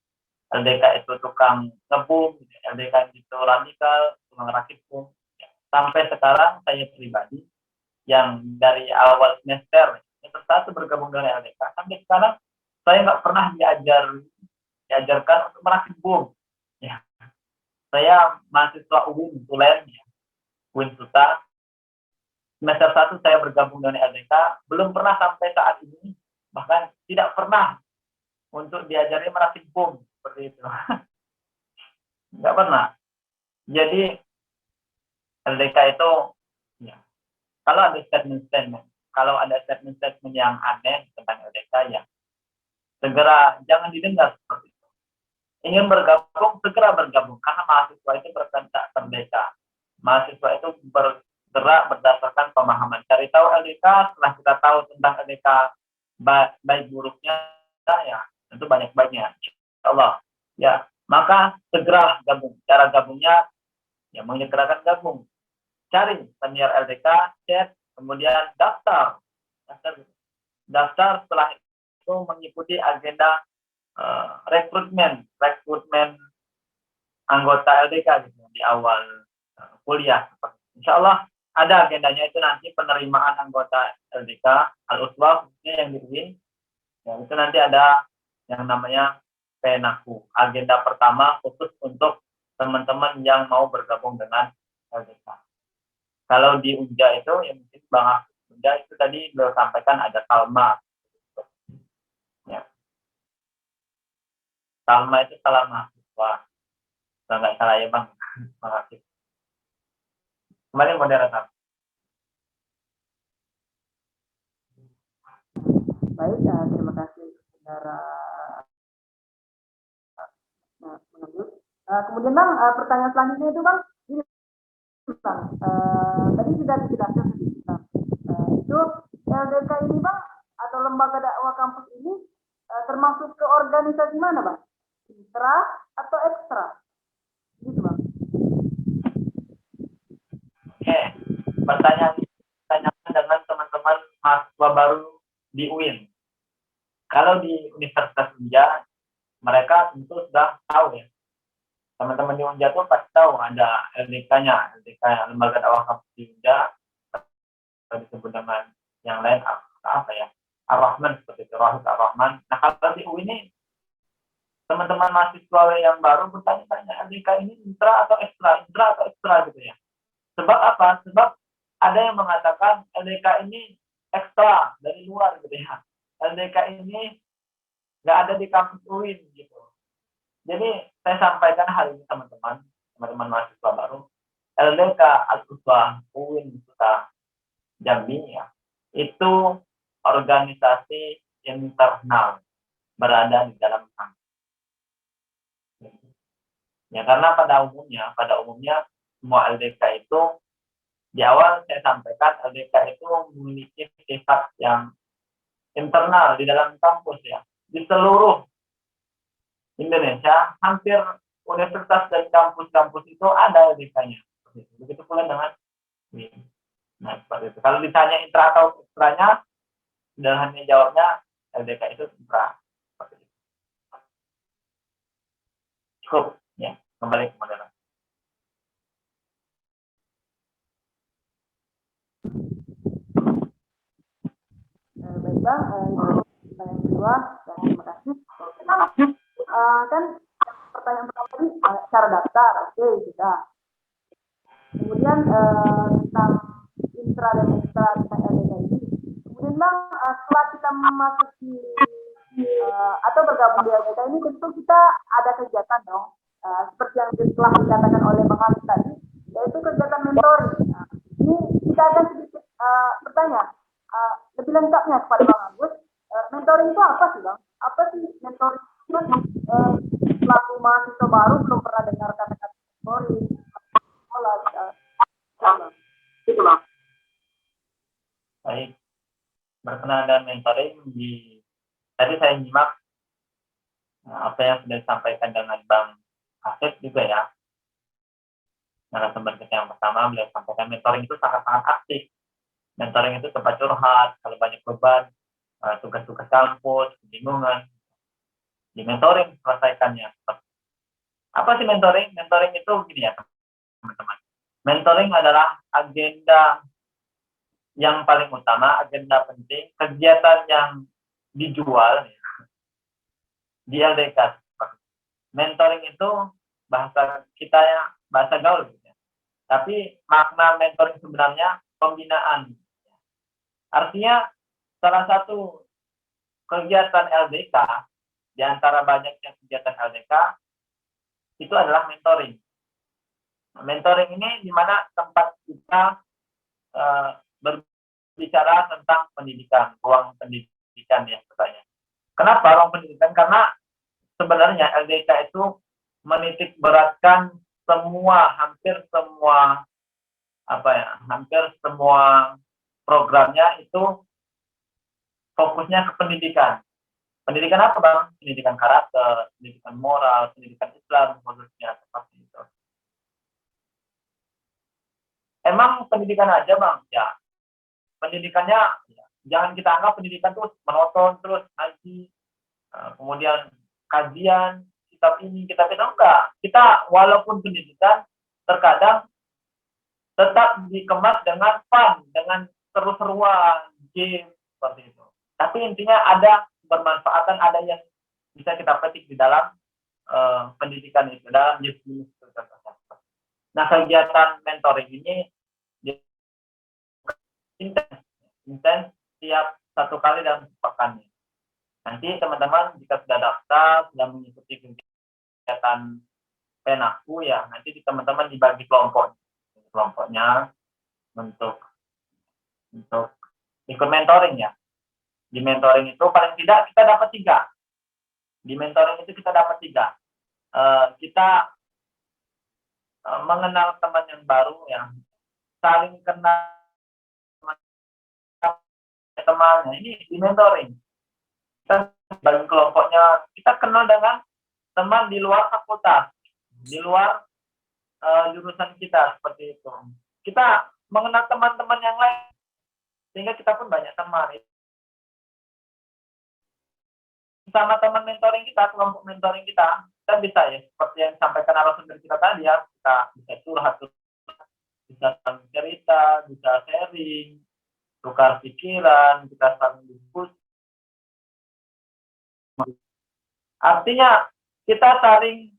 LDK itu tukang ngebum, LDK itu radikal, tukang rakit bom. Ya. Sampai sekarang saya pribadi yang dari awal semester semester 1 bergabung dengan LDK sampai sekarang saya nggak pernah diajarkan untuk merakit bom. Ya. Saya mahasiswa UIN Tulen, ya. UIN Suta, semester 1 saya bergabung dengan LDK, belum pernah sampai saat ini, bahkan tidak pernah untuk diajari meracik bom seperti itu. Nggak pernah. Jadi LDK itu, ya, kalau ada statement yang aneh tentang LDK, ya segera jangan didengar seperti itu. Ingin bergabung, segera bergabung, karena mahasiswa itu berkehendak merdeka. Mahasiswa itu bergerak berdasarkan pemahaman. Cari tahu LDK, setelah kita tahu tentang LDK baik buruknya, ya tentu banyak-banyak. Allah, ya maka segera gabung. Cara gabungnya, ya menyegerakan gabung. Cari senior LDK, chat, kemudian daftar. Setelah itu mengikuti agenda rekrutmen anggota LDK gitu, di awal kuliah. Insya Allah ada agendanya itu nanti penerimaan anggota LDK Al-Uswah yang di UIN. Ya, itu nanti ada yang namanya PNAKU. Agenda pertama khusus untuk teman-teman yang mau bergabung dengan LDK. Kalau di UNJA itu, yang mungkin Bang UNJA itu tadi beliau sampaikan ada Salma. Ya. Salma itu salah mahasiswa. Kalau nggak salah ya Bang. Makasih. Kembali moderator. Baik, terima kasih saudara menunjuk. Kemudian Bang, pertanyaan selanjutnya itu Bang, ini Bang, tadi sudah dijelaskan sedikit. Itu LDK ini Bang, atau lembaga dakwah kampus ini termasuk ke organisasi mana Bang? Intra atau ekstra? Gitu Bang. Oke, pertanyaan dengan teman-teman mahasiswa baru di UIN. Kalau di Universitas Unja, mereka tentu sudah tahu ya. Teman-teman di Unja itu pasti tahu ada LDK-nya, lembaga dakwah kampus di Unja, disebut dengan yang lain apa ya? Ar-Rahman, seperti itu, Rohid Ar-Rahman. Nah, kalau di UIN ini, teman-teman mahasiswa yang baru bertanya-tanya, LDK ini intra atau ekstra gitu ya. Sebab apa? Sebab ada yang mengatakan LDK ini ekstra dari luar gitu ya. LDK ini nggak ada di kampus UIN gitu. Jadi saya sampaikan hari ini teman-teman mahasiswa baru, LDK Al-Uswah UIN Suta Jambi ya, itu organisasi internal berada di dalam kampus. Ya, karena pada umumnya semua LDK itu di awal saya sampaikan LDK itu memiliki sifat yang internal di dalam kampus ya. Di seluruh Indonesia hampir universitas dan kampus-kampus itu ada LDK-nya. Begitu pula dengan ini. Nah, seperti itu. Kalau ditanya intra atau ekstranya, sederhananya jawabnya LDK itu intra. Seperti itu. Cukup ya, kembali ke moderator. Baik Bang, pertanyaan kedua, dan terima kasih. Kan pertanyaan pertama tadi cara daftar, oke sudah. Kemudian tentang intra dan ekstra tentang LDK ini. Kemudian Bang, setelah kita memasuki atau bergabung di LDK ini, tentu kita ada kegiatan dong. Seperti yang telah dikatakan oleh Bang Hafiz tadi, yaitu kegiatan mentoring. Ini kita akan sedikit bertanya lebih lengkapnya kepada Bang Agus. Mentoring itu apa sih Bang? Apa sih mentoring? Selaku mahasiswa baru belum pernah dengar kata-kata mentoring. Itu Bang. Baik, berkenaan dengan mentoring tadi saya nyimak apa yang sudah disampaikan dengan Bang Hafiz juga ya. Narasumber kita yang pertama beliau sampaikan mentoring itu sangat-sangat aktif. Mentoring itu tempat curhat, kalau banyak beban, tugas-tugas kampus, kebingungan. Di mentoring selesaikannya. Apa sih mentoring? Mentoring itu gini ya teman-teman. Mentoring adalah agenda yang paling utama, agenda penting, kegiatan yang dijual ya, di LDK. Mentoring itu bahasa kita ya, bahasa gaul gitu ya. Tapi makna mentoring sebenarnya pembinaan. Artinya salah satu kegiatan LDK di antara banyaknya kegiatan LDK itu adalah mentoring. Mentoring ini di mana tempat kita berbicara tentang pendidikan, ruang pendidikan ya katanya. Kenapa ruang pendidikan? Karena sebenarnya LDK itu menitik beratkan hampir semua programnya itu fokusnya ke pendidikan. Pendidikan apa, Bang? Pendidikan karakter, pendidikan moral, pendidikan Islam, khususnya seperti itu. Emang pendidikan aja, Bang? Ya. Pendidikannya, ya, jangan kita anggap pendidikan terus monoton, terus ngaji, kemudian kajian, kitab ini, kitab itu, enggak. Kita walaupun pendidikan, terkadang tetap dikemas dengan fun, dengan seru-seruan, game, seperti itu. Tapi intinya ada bermanfaatan, ada yang bisa kita petik di dalam pendidikan itu, dalam jenis tertentu. Nah, kegiatan mentoring ini intens tiap 1 kali dalam sepekan. Nanti teman-teman jika sudah daftar, sudah mengikuti kegiatan Penaku ya, nanti teman-teman dibagi kelompoknya untuk ikut mentoring ya. Di mentoring itu paling tidak kita dapat 3. Di mentoring itu kita dapat 3. Kita mengenal teman yang baru ya, saling kenal temannya. Ini di mentoring. Kita bagi kelompoknya, kita kenal dengan teman di luar fakultas, di luar jurusan kita, seperti itu. Kita mengenal teman-teman yang lain, sehingga kita pun banyak teman. Sama teman mentoring kita, kelompok mentoring kita bisa ya, seperti yang disampaikan narasumber kita tadi ya, kita bisa curhat, bisa saling cerita, bisa sharing, tukar pikiran, kita saling diskusi. Artinya kita saling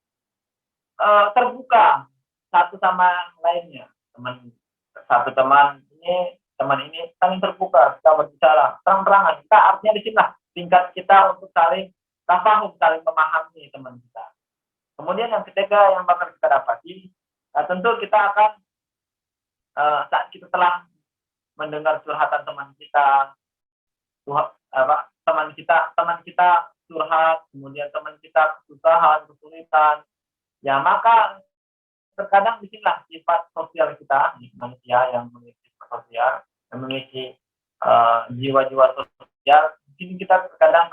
terbuka satu sama lainnya. Teman ini saling terbuka, kita berbicara terang-terangan. Kita artinya di sini lah tingkat kita untuk saling tafahum, saling memahami teman kita. Kemudian yang ketiga yang bakal kita dapati, tentu kita akan saat kita telah mendengar curhatan teman kita, teman kita curhat, kemudian teman kita kesusahan, kesulitan, ya maka terkadang disinilah sifat sosial kita, manusia yang memiliki sifat sosial, yang memiliki jiwa-jiwa sosial. Di sini kita terkadang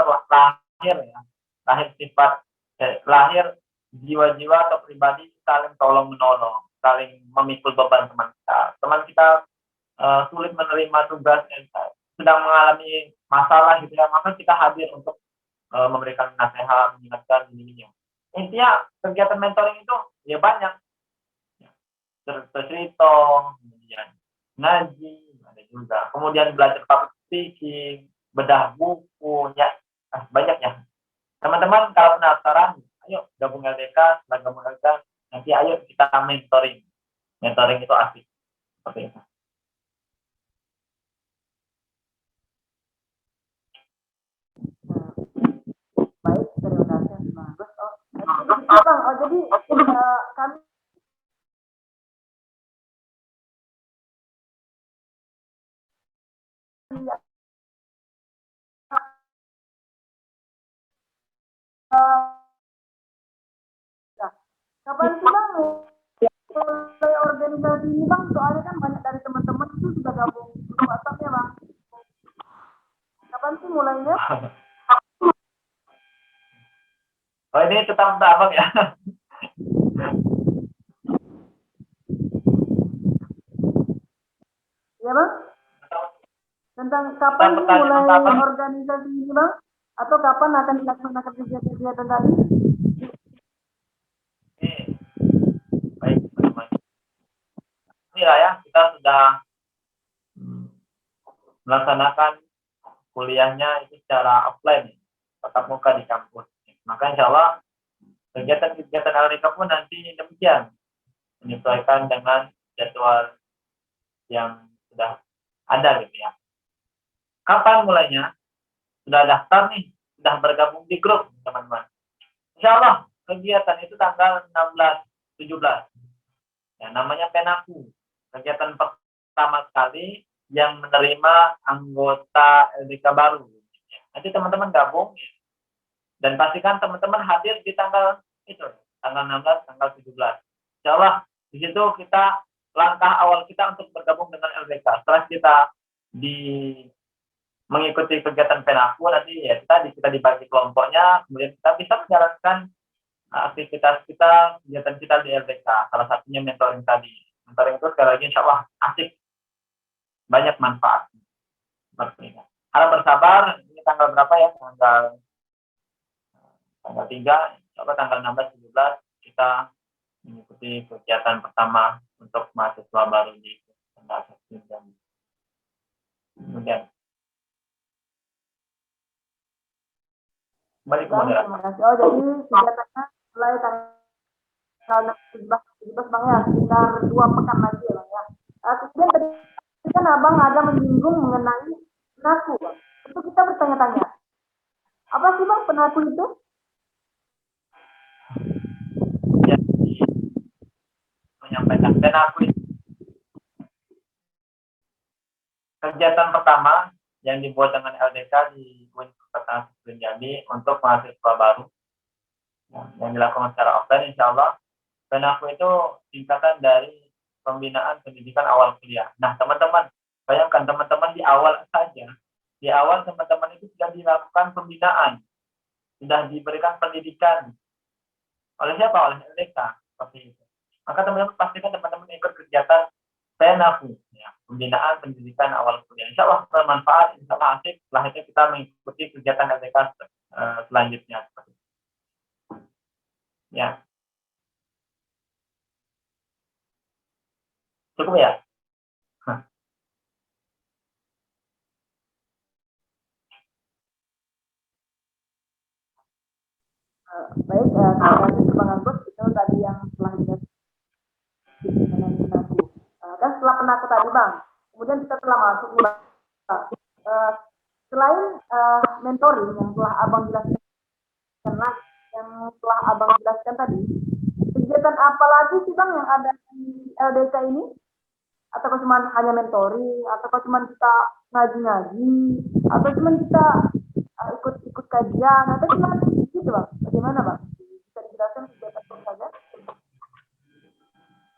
lahir jiwa-jiwa atau pribadi saling tolong menolong, saling memikul beban teman kita. Teman kita sulit menerima tugas, sedang mengalami masalah gitu ya, maka kita hadir untuk memberikan nasihat, mengingatkan ini. Intinya kegiatan mentoring itu ya banyak, cerita, kemudian ngaji, ada juga, kemudian belajar public speaking, bedah buku, ya banyak ya. Teman-teman kalau penasaran, ayo gabung LDK, setelah gabung LDK, nanti ayo kita mentoring. Mentoring itu asik, seperti itu. Baik, terima kasih Mas Agus. Jadi kami kapan sih Bang mulai organisasi ini Bang? Soalnya kan banyak dari teman-teman itu sudah gabung grup WhatsApp-nya Bang. Kapan sih mulainya? Oh ini tentang Abang ya? Iya Bang? Tentang kapan sih mulai organisasi ini Bang? Atau kapan akan dilaksanakan kegiatan tadi? Baik teman-teman. Inilah ya, kita sudah melaksanakan kuliahnya itu secara offline, tatap muka di kampus. Maka insya Allah kegiatan-kegiatan LDK pun nanti demikian, menyesuaikan dengan jadwal yang sudah ada gitu ya. Kapan mulainya? Sudah daftar nih, sudah bergabung di grup teman-teman. Insya Allah kegiatan itu tanggal 16, 17. Ya, namanya Penaku. Kegiatan pertama sekali yang menerima anggota LDK baru. Nanti teman-teman gabung ya. Dan pastikan teman-teman hadir di tanggal itu, tanggal 16, tanggal 17. Insya Allah di situ kita langkah awal kita untuk bergabung dengan LDK. Setelah kita mengikuti kegiatan Penaku, nanti ya kita dibagi kelompoknya, kemudian kita bisa menjalankan aktivitas kita, kegiatan kita di LDK. Salah satunya mentoring tadi. Mentoring itu sekali lagi insya Allah asik, banyak manfaat. Harap bersabar, ini tanggal berapa ya? Tanggal 3, coba tanggal 16, 17 kita mengikuti kegiatan pertama untuk mahasiswa baru di Jambi. Kemudian kembali ke moderator. Terima kasih. Oh, jadi kegiatannya mulai tanggal 17 Bang ya, sekitar 2 pekan lagi ya Bang ya. Kemudian tadi kan Abang ada menyinggung mengenai Penaku Bang. Itu kita bertanya-tanya, apa sih Bang Penaku itu? Jadi menyampaikan Penaku itu kegiatan pertama yang dibuat dengan LDK di Universitas Jambi untuk mahasiswa baru yang dilakukan secara offline. Insya Allah Penaku itu singkatan dari pembinaan pendidikan awal kuliah. Nah teman-teman, bayangkan teman-teman di awal saja, di awal teman-teman itu sudah dilakukan pembinaan, sudah diberikan pendidikan oleh siapa? Oleh LDK, seperti itu. Maka teman-teman pastikan teman-teman ikut kegiatan Penaku, ya, pembinaan pendidikan awal kuliah. Insya Allah bermanfaat, insya Allah asik. Setelah itu kita mengikuti kegiatan LDK selanjutnya. Ya, cukup ya. Baik, terima kasih Bang Agus. Itu tadi yang telah kita mengenai Penaku. Dan setelah Penaku tadi Bang, kemudian kita telah masuk selain mentoring yang telah Abang jelaskan, yang telah Abang jelaskan tadi, kegiatan apa lagi sih Bang yang ada di LDK ini? Atau cuma hanya mentoring, atau cuma kita ngaji-ngaji, atau cuma kita ikut kajian, atau cuma gitu Bang? Bagaimana Bang? Bisa dijelaskan kegiatan apa saja?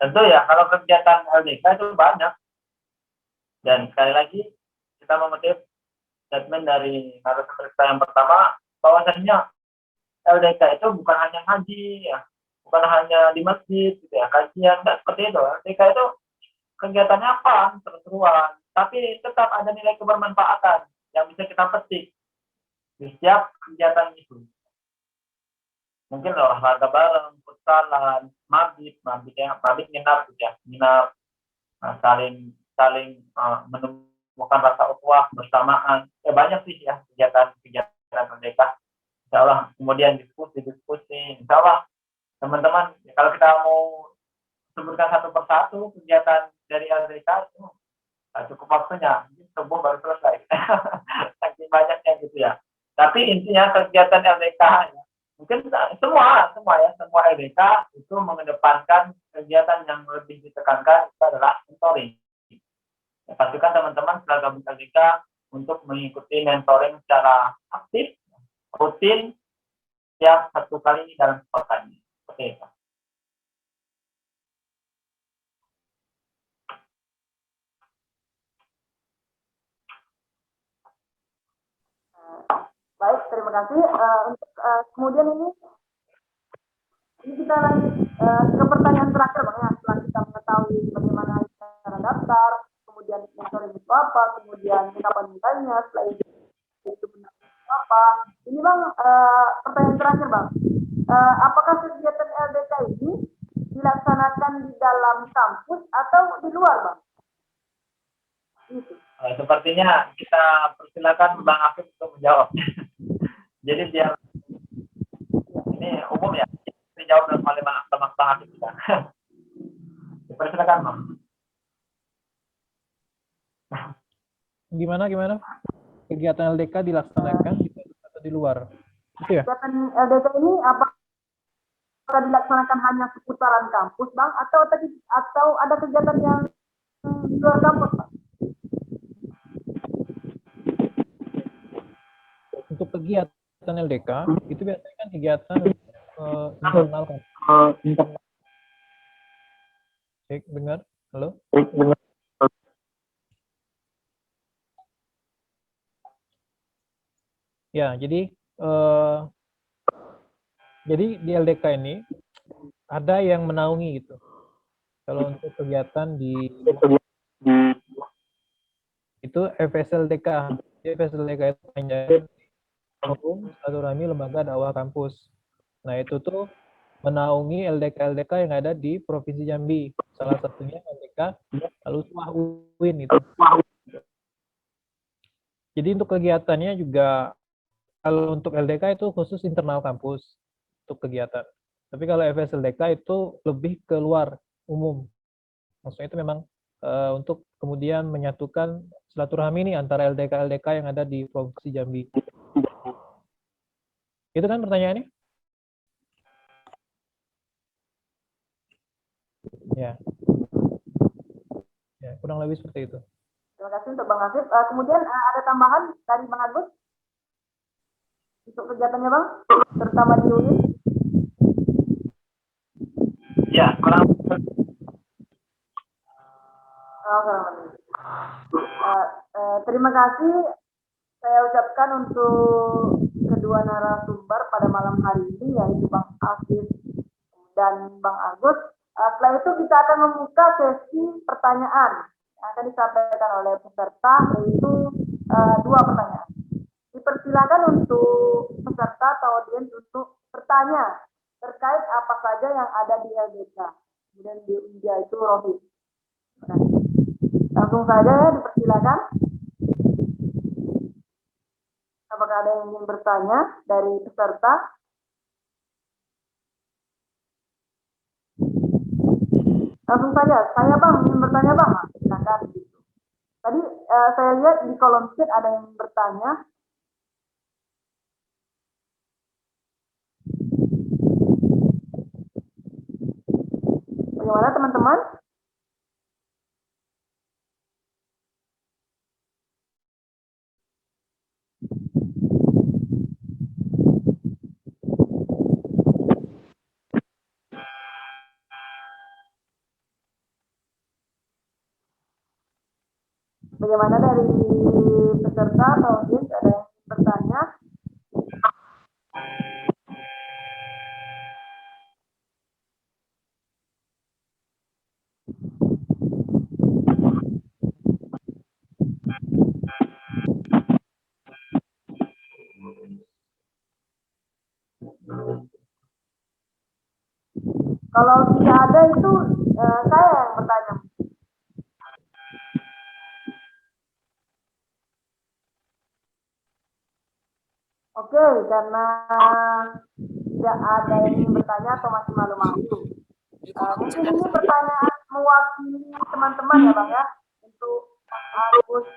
Tentu ya, kalau kegiatan LDK itu banyak. Dan sekali lagi, kita mengutip statement dari narasumber kita yang pertama, bahwasanya LDK itu bukan hanya ngaji, ya, bukan hanya di masjid, gitu ya, kajian, dan seperti itu. LDK itu kegiatannya apa? Seru-seruan, tapi tetap ada nilai kebermanfaatan yang bisa kita petik di setiap kegiatan itu. Mungkin olahraga bareng, futsalan, mabit ya, mabit nginap gitu ya, nginap, saling menemukan rasa ukhuwah bersamaan. Ya banyak sih ya kegiatan merdeka. Insya Allah kemudian diskusi. Insya Allah teman-teman kalau kita mau sebutkan satu persatu kegiatan dari LDK itu cukup waktunya, subuh baru selesai. Saking banyaknya gitu ya. Tapi intinya kegiatan LDK ya, mungkin semua LDK itu mengedepankan kegiatan yang lebih ditekankan itu adalah mentoring. Ya, pastikan teman-teman setelah gabung LDK untuk mengikuti mentoring secara aktif, rutin, setiap 1 kali dalam sepekan. Oke. Baik, terima kasih. Untuk kemudian ini kita lanjut ke pertanyaan terakhir Bang ya. Setelah kita mengetahui bagaimana cara daftar, kemudian mentoring itu apa, kemudian kapan mulainya, setelah itu apa. Ini Bang, pertanyaan terakhir Bang. Apakah kegiatan LDK ini dilaksanakan di dalam kampus atau di luar Bang? Itu. Sepertinya kita persilakan Bang Afif untuk menjawab. Jadi dia ini umum ya, dijawab oleh Bang Afif juga. Dipersilakan Bang. Gimana? Kegiatan LDK dilaksanakan di atau di luar? Itu ya? Kegiatan LDK ini apakah dilaksanakan hanya seputaran kampus, Bang, atau ada kegiatan yang di luar kampus, Bang? Untuk kegiatan LDK itu biasanya kan kegiatan internal kan. Cek, dengar? Halo? Ya, jadi di LDK ini ada yang menaungi gitu. Kalau untuk kegiatan di itu FSLDK. Jadi FSLDK itu panjang Forum Silaturahmi Lembaga Dakwah Kampus. Nah, itu tuh menaungi LDK-LDK yang ada di Provinsi Jambi. Salah satunya LDK Al-Uswah UIN itu. Jadi untuk kegiatannya juga kalau untuk LDK itu khusus internal kampus untuk kegiatan. Tapi kalau FSLDK itu lebih keluar umum. Maksudnya itu memang untuk kemudian menyatukan silaturahmi ini antara LDK-LDK yang ada di Provinsi Jambi. Itu kan pertanyaannya? Ya. Ya, kurang lebih seperti itu. Terima kasih untuk Bang Afif. Kemudian ada tambahan dari Bang Agus untuk kegiatannya, Bang, terutama di UIN? Ya, kurang. Terima kasih saya ucapkan untuk kedua narasumber pada malam hari ini, yaitu Bang Afif dan Bang Agus. Setelah itu kita akan membuka sesi pertanyaan yang akan disampaikan oleh peserta, yaitu 2 pertanyaan. Dipersilakan untuk peserta atau audiens untuk bertanya terkait apa saja yang ada di LDK. Kemudian di India itu Rohit. Langsung saja ya, dipersilakan. Apakah ada yang ingin bertanya dari peserta? Langsung saja, saya Bang ingin bertanya Bang. Silakan. Tadi saya lihat di kolom chat ada yang bertanya. Bagaimana teman-teman? Bagaimana dari peserta atau audiens ada yang bertanya? Kalau tidak ada itu saya yang bertanya. Oke, karena tidak ada yang ingin bertanya atau masih malu-malu. Mungkin ini pertanyaan mewakili teman-teman ya Bang ya, untuk Bang Agus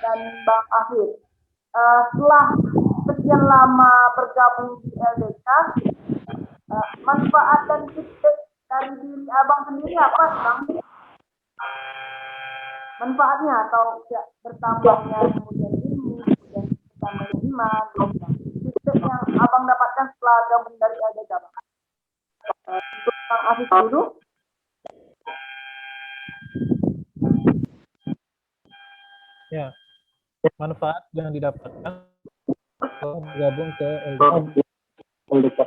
dan Bang Afif. Setelah sekian lama bergabung di LDK, manfaat dan feedback dari diri Abang sendiri apa sih Bang? Manfaatnya atau ya, bertambahnya kemudian ilmu, kemudian bertambahnya iman, feedback yang Abang dapatkan setelah gabung dari LDK Bang. Untuk Bang Afif dulu. Ya, manfaat yang didapatkan kalau bergabung ke LDK.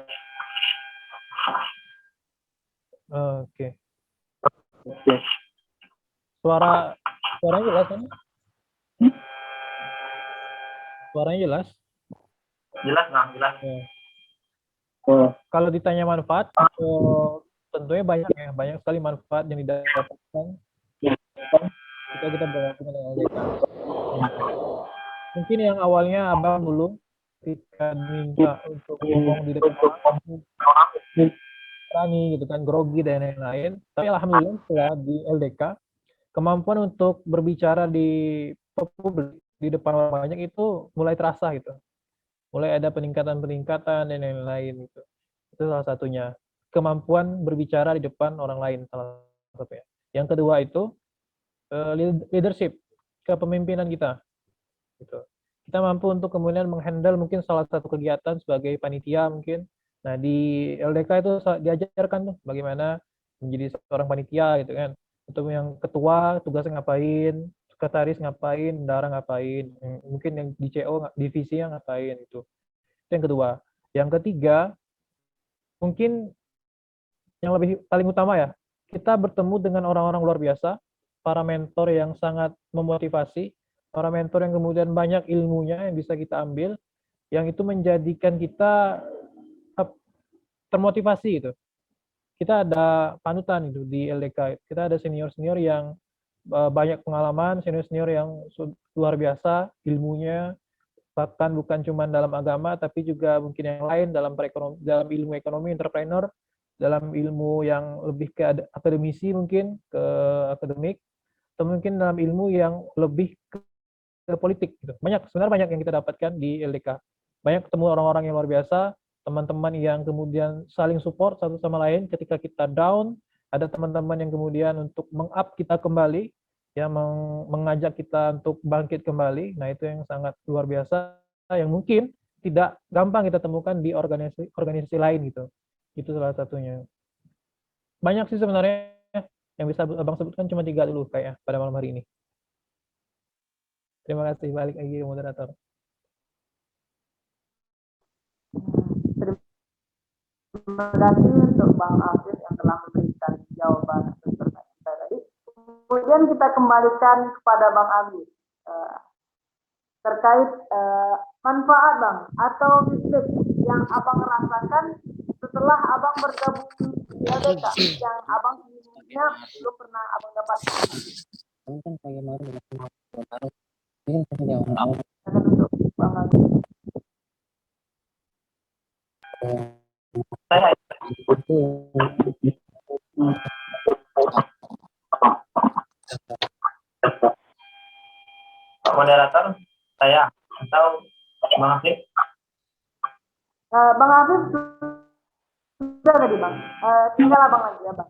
Oke. Suaranya jelas kan? Suaranya jelas? Jelas Bang, jelas. Ya. Kalau ditanya manfaat, tentunya banyak sekali manfaat yang didapatkan jika kita bergabung dengan LDK. Mungkin yang awalnya Abang dulu ketika diminta untuk ngomong di depan orang, berani gitu kan, grogi dan lain-lain. Tapi alhamdulillah setelah di LDK kemampuan untuk berbicara di publik, di depan orang banyak itu mulai terasa gitu. Mulai ada peningkatan-peningkatan dan lain-lain gitu. Itu salah satunya. Kemampuan berbicara di depan orang lain salah satunya. Yang kedua itu leadership, kepemimpinan kita. Gitu. Kita mampu untuk kemudian menghandle mungkin salah satu kegiatan sebagai panitia mungkin. Nah, di LDK itu diajarkan tuh bagaimana menjadi seorang panitia gitu kan. Untuk yang ketua tugasnya ngapain, sekretaris ngapain, bendahara ngapain, mungkin yang di CO divisinya ngapain itu. Itu yang kedua. Yang ketiga, mungkin yang lebih paling utama ya, kita bertemu dengan orang-orang luar biasa, para mentor yang sangat memotivasi, para mentor yang kemudian banyak ilmunya yang bisa kita ambil, yang itu menjadikan kita termotivasi gitu. Kita ada panutan itu di LDK. Kita ada senior-senior yang banyak pengalaman, senior-senior yang luar biasa ilmunya, bahkan bukan cuma dalam agama, tapi juga mungkin yang lain dalam ilmu ekonomi, entrepreneur, dalam ilmu yang lebih ke akademisi mungkin, ke akademik, atau mungkin dalam ilmu yang lebih ke politik. Gitu. Sebenarnya banyak yang kita dapatkan di LDK. Banyak ketemu orang-orang yang luar biasa, teman-teman yang kemudian saling support satu sama lain ketika kita down, ada teman-teman yang kemudian untuk meng-up kita kembali, ya mengajak kita untuk bangkit kembali. Nah, itu yang sangat luar biasa yang mungkin tidak gampang kita temukan di organisasi lain gitu. Itu salah satunya. Banyak sih sebenarnya yang bisa Abang sebutkan, cuma 3 dulu kayak pada malam hari ini. Terima kasih, balik lagi ke moderator. Terima kasih untuk Bang Afif yang telah memberikan jawaban atas pertanyaan kita tadi. Kemudian kita kembalikan kepada Bang Abi terkait manfaat Bang atau bisnis yang Abang rasakan setelah Abang bergabung di LDK yang Abang sebelumnya belum pernah Abang dapatkan. Mungkin bagaimana dengan baru Bang Abi. Pak moderator, saya atau Bang Afif? Bang Afif sudah tadi Bang. Tinggal Abang lagi ya Bang.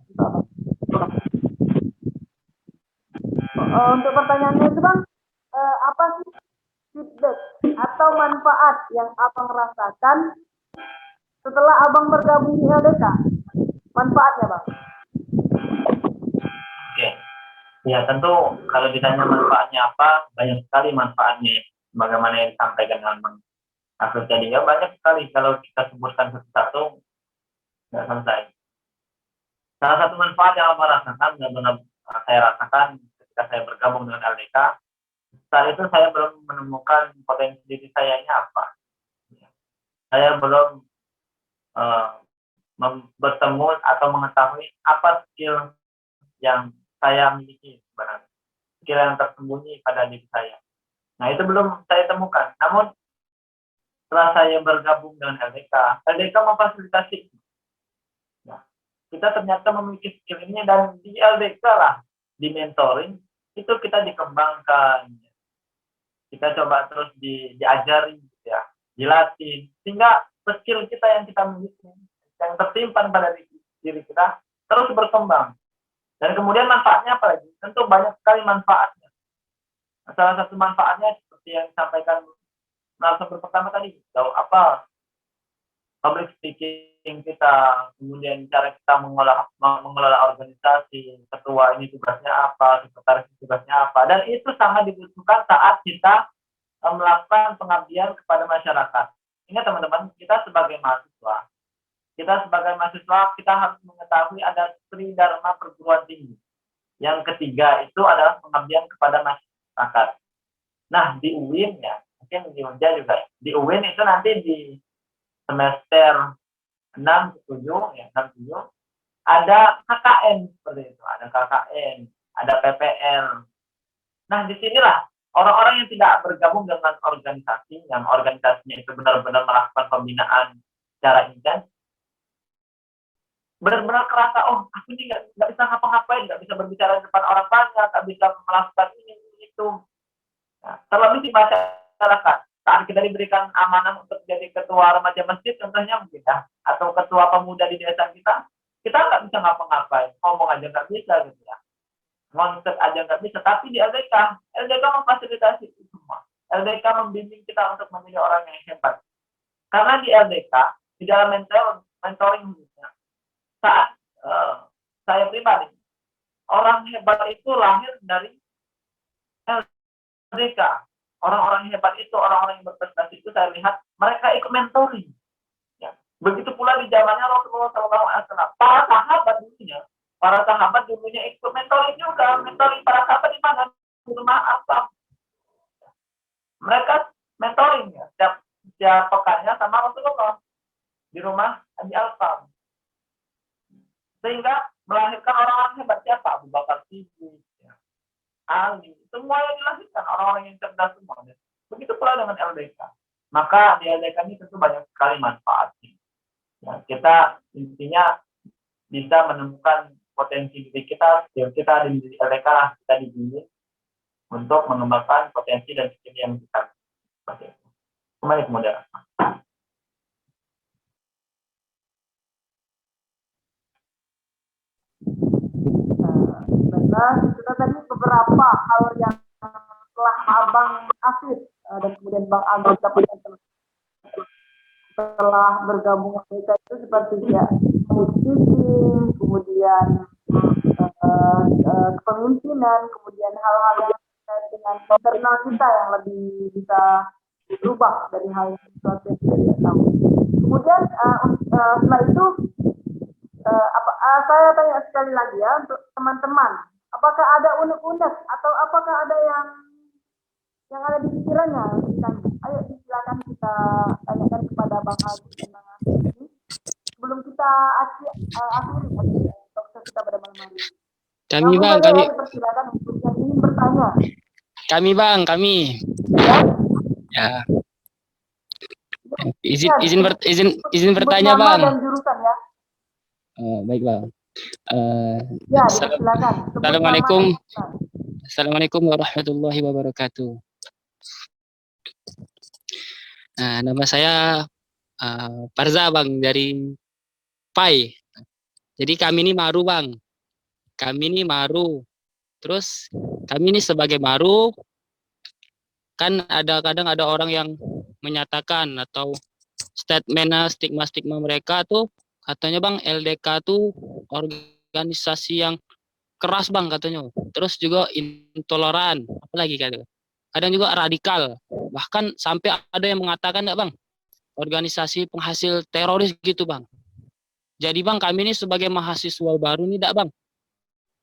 Untuk pertanyaannya itu Bang, apa sih feedback atau manfaat yang Abang rasakan setelah Abang bergabung di LDK? Manfaatnya Bang. Oke. Ya tentu kalau ditanya manfaatnya apa, banyak sekali manfaatnya. Bagaimana yang disampaikan Bang Afif tadi, ya banyak sekali kalau kita sebutkan satu-satu nggak selesai. Salah satu manfaat yang Abang rasakan, benar-benar saya rasakan ketika saya bergabung dengan LDK, saat itu saya belum menemukan potensi diri saya ini apa. Saya belum bertemu atau mengetahui apa skill yang saya miliki sebenarnya, skill yang tersembunyi pada diri saya. Nah itu belum saya temukan. Namun setelah saya bergabung dengan LDK memfasilitasi. Nah, kita ternyata memiliki skill ini dan di LDK lah, di mentoring itu kita dikembangkan, kita coba terus diajari, ya, dilatih, sehingga skill kita yang kita miliki, yang tersimpan pada diri kita terus berkembang. Dan kemudian manfaatnya apa lagi? Tentu banyak sekali manfaatnya. Salah satu manfaatnya seperti yang disampaikan narasumber pertama tadi, tahu apa public speaking kita, kemudian cara kita mengelola organisasi, ketua ini tugasnya apa, sekretaris tugasnya apa, dan itu sangat dibutuhkan saat kita melakukan pengabdian kepada masyarakat. Ingat teman-teman, kita sebagai mahasiswa, kita harus mengetahui ada tridharma perguruan tinggi. Yang ketiga itu adalah pengabdian kepada masyarakat. Nah, di UIN ya, mungkin di Unja juga. Di UIN itu nanti di semester 6-7 ya, 6-7 ada KKN seperti itu, ada KKN, ada PPL. Nah, disinilah orang-orang yang tidak bergabung dengan organisasi, yang organisasinya itu benar-benar melakukan pembinaan secara intens, benar-benar kerasa, oh aku ini nggak bisa ngapa-ngapain, nggak bisa berbicara di depan orang banyak, nggak bisa melakukan ini itu. Nah, terlebih di masyarakat, saat kita diberikan amanah untuk jadi ketua remaja masjid contohnya mungkin ya, atau ketua pemuda di desa kita nggak bisa ngapa-ngapain, ngomong aja nggak bisa gitu ya, konsep aja nggak bisa. Tapi di LDK memfasilitasi itu semua. LDK membimbing kita untuk menjadi orang yang hebat. Karena di LDK, di dalam mentoring saat saya pribadi, orang hebat itu lahir dari LDK. Orang-orang hebat itu, orang-orang yang berprestasi itu saya lihat mereka ikut mentoring. Ya. Begitu pula di zamannya Rasulullah SAW. Para sahabat dulunya ikut mentoring juga. Mentoring para sahabat di mana? Di rumah Arqam. Mereka mentoring ya, setiap pekannya sama Rasulullah di rumah Abi Arqam. Sehingga melahirkan orang-orang hebat siapa? Abu Bakar Siddiq, ya. Ali, semua yang dilahirkan orang-orang yang cerdas semua. Begitu pula dengan LDK. Maka di LDK ini tentu banyak sekali manfaatnya. Ya, kita intinya bisa menemukan potensi diri kita, skill kita di LDK lah, kita dibimbing untuk mengembangkan potensi dan skill yang kita seperti itu. Kembali ke moderator. Baiklah, kita tadi beberapa hal yang telah Abang Afid dan kemudian Bang Agus dapatkan setelah bergabung mereka itu seperti ya speaking, kemudian kepemimpinan, kemudian hal-hal yang terkait dengan internal kita yang lebih bisa berubah dari hal yang sesuatu yang tidak tahu. Kemudian setelah itu saya tanya sekali lagi ya untuk teman-teman, apakah ada unek-unek atau apakah ada yang ada di pikirannya? Ayo silakan kita tanyakan kepada Bang Agus dan Bang Agus ini sebelum kita akhiri talk kita pada malam hari. Kami Bang, kami dipersilakan untuk yang ingin bertanya. Kami Bang, kami. Ya. Izin bertanya Bang. Dan jurusan ya. Baik Bang. Ya, silakan. Assalamualaikum warahmatullahi wabarakatuh. Nama saya Parza Bang dari PAI. Jadi kami ini Maru Bang. Kami ini Maru. Terus kami ini sebagai Maru kan kadang ada orang yang menyatakan atau stigma mereka tuh katanya Bang LDK tuh organisasi yang keras Bang katanya. Terus juga intoleran, apalagi kan. Kadang juga radikal. Bahkan sampai ada yang mengatakan enggak Bang, organisasi penghasil teroris gitu Bang. Jadi Bang, kami ini sebagai mahasiswa baru nih enggak Bang.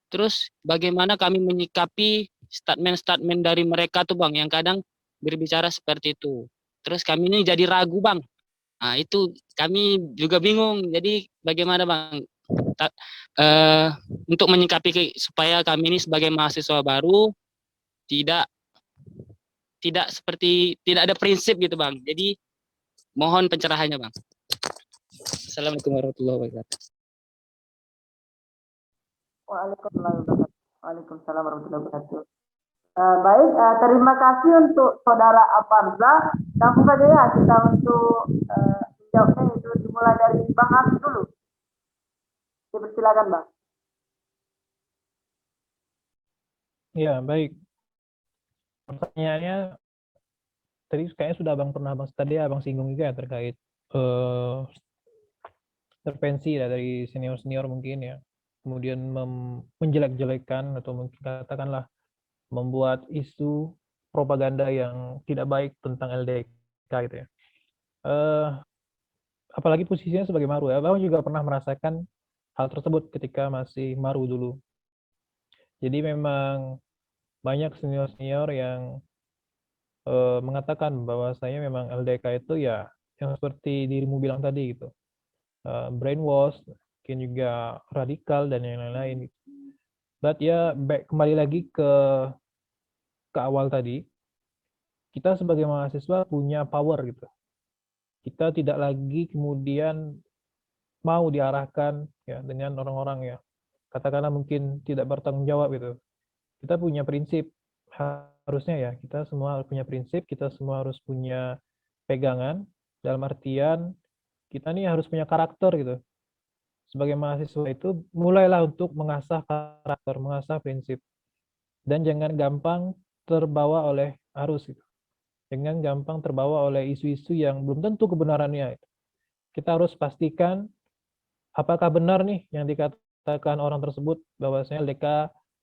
Terus bagaimana kami menyikapi statement dari mereka tuh Bang yang kadang berbicara seperti itu. Terus kami ini jadi ragu Bang. Nah, itu kami juga bingung. Jadi bagaimana Bang untuk menyikapi supaya kami ini sebagai mahasiswa baru tidak ada prinsip gitu Bang. Jadi mohon pencerahannya Bang. Assalamualaikum warahmatullahi wabarakatuh. Waalaikumsalam warahmatullahi wabarakatuh. Baik, terima kasih untuk saudara Aparza. Langsung saja ya kita untuk menjawabnya itu dimulai dari Bang Agus dulu. Silakan Bang. Ya, baik. Pertanyaannya tadi kayaknya sudah Abang singgung juga ya terkait intervensi dari senior mungkin ya. Kemudian menjelek-jelekan atau mungkin katakanlah membuat isu propaganda yang tidak baik tentang LDK gitu ya. Apalagi posisinya sebagai Maru ya. Abang juga pernah merasakan hal tersebut ketika masih Maru dulu. Jadi memang banyak senior yang mengatakan bahwasanya memang LDK itu ya yang seperti dirimu bilang tadi gitu. Brainwash, mungkin juga radikal dan yang lain-lain. But ya kembali lagi ke awal tadi, kita sebagai mahasiswa punya power gitu. Kita tidak lagi kemudian mau diarahkan ya dengan orang-orang ya katakanlah mungkin tidak bertanggung jawab gitu. Kita punya prinsip harusnya ya, kita semua harus punya prinsip, kita semua harus punya pegangan dalam artian kita nih harus punya karakter gitu. Sebagai mahasiswa itu mulailah untuk mengasah karakter, mengasah prinsip dan jangan gampang terbawa oleh arus gitu. Jangan gampang terbawa oleh isu-isu yang belum tentu kebenarannya. Kita harus pastikan apakah benar nih yang dikatakan orang tersebut bahwasanya LDK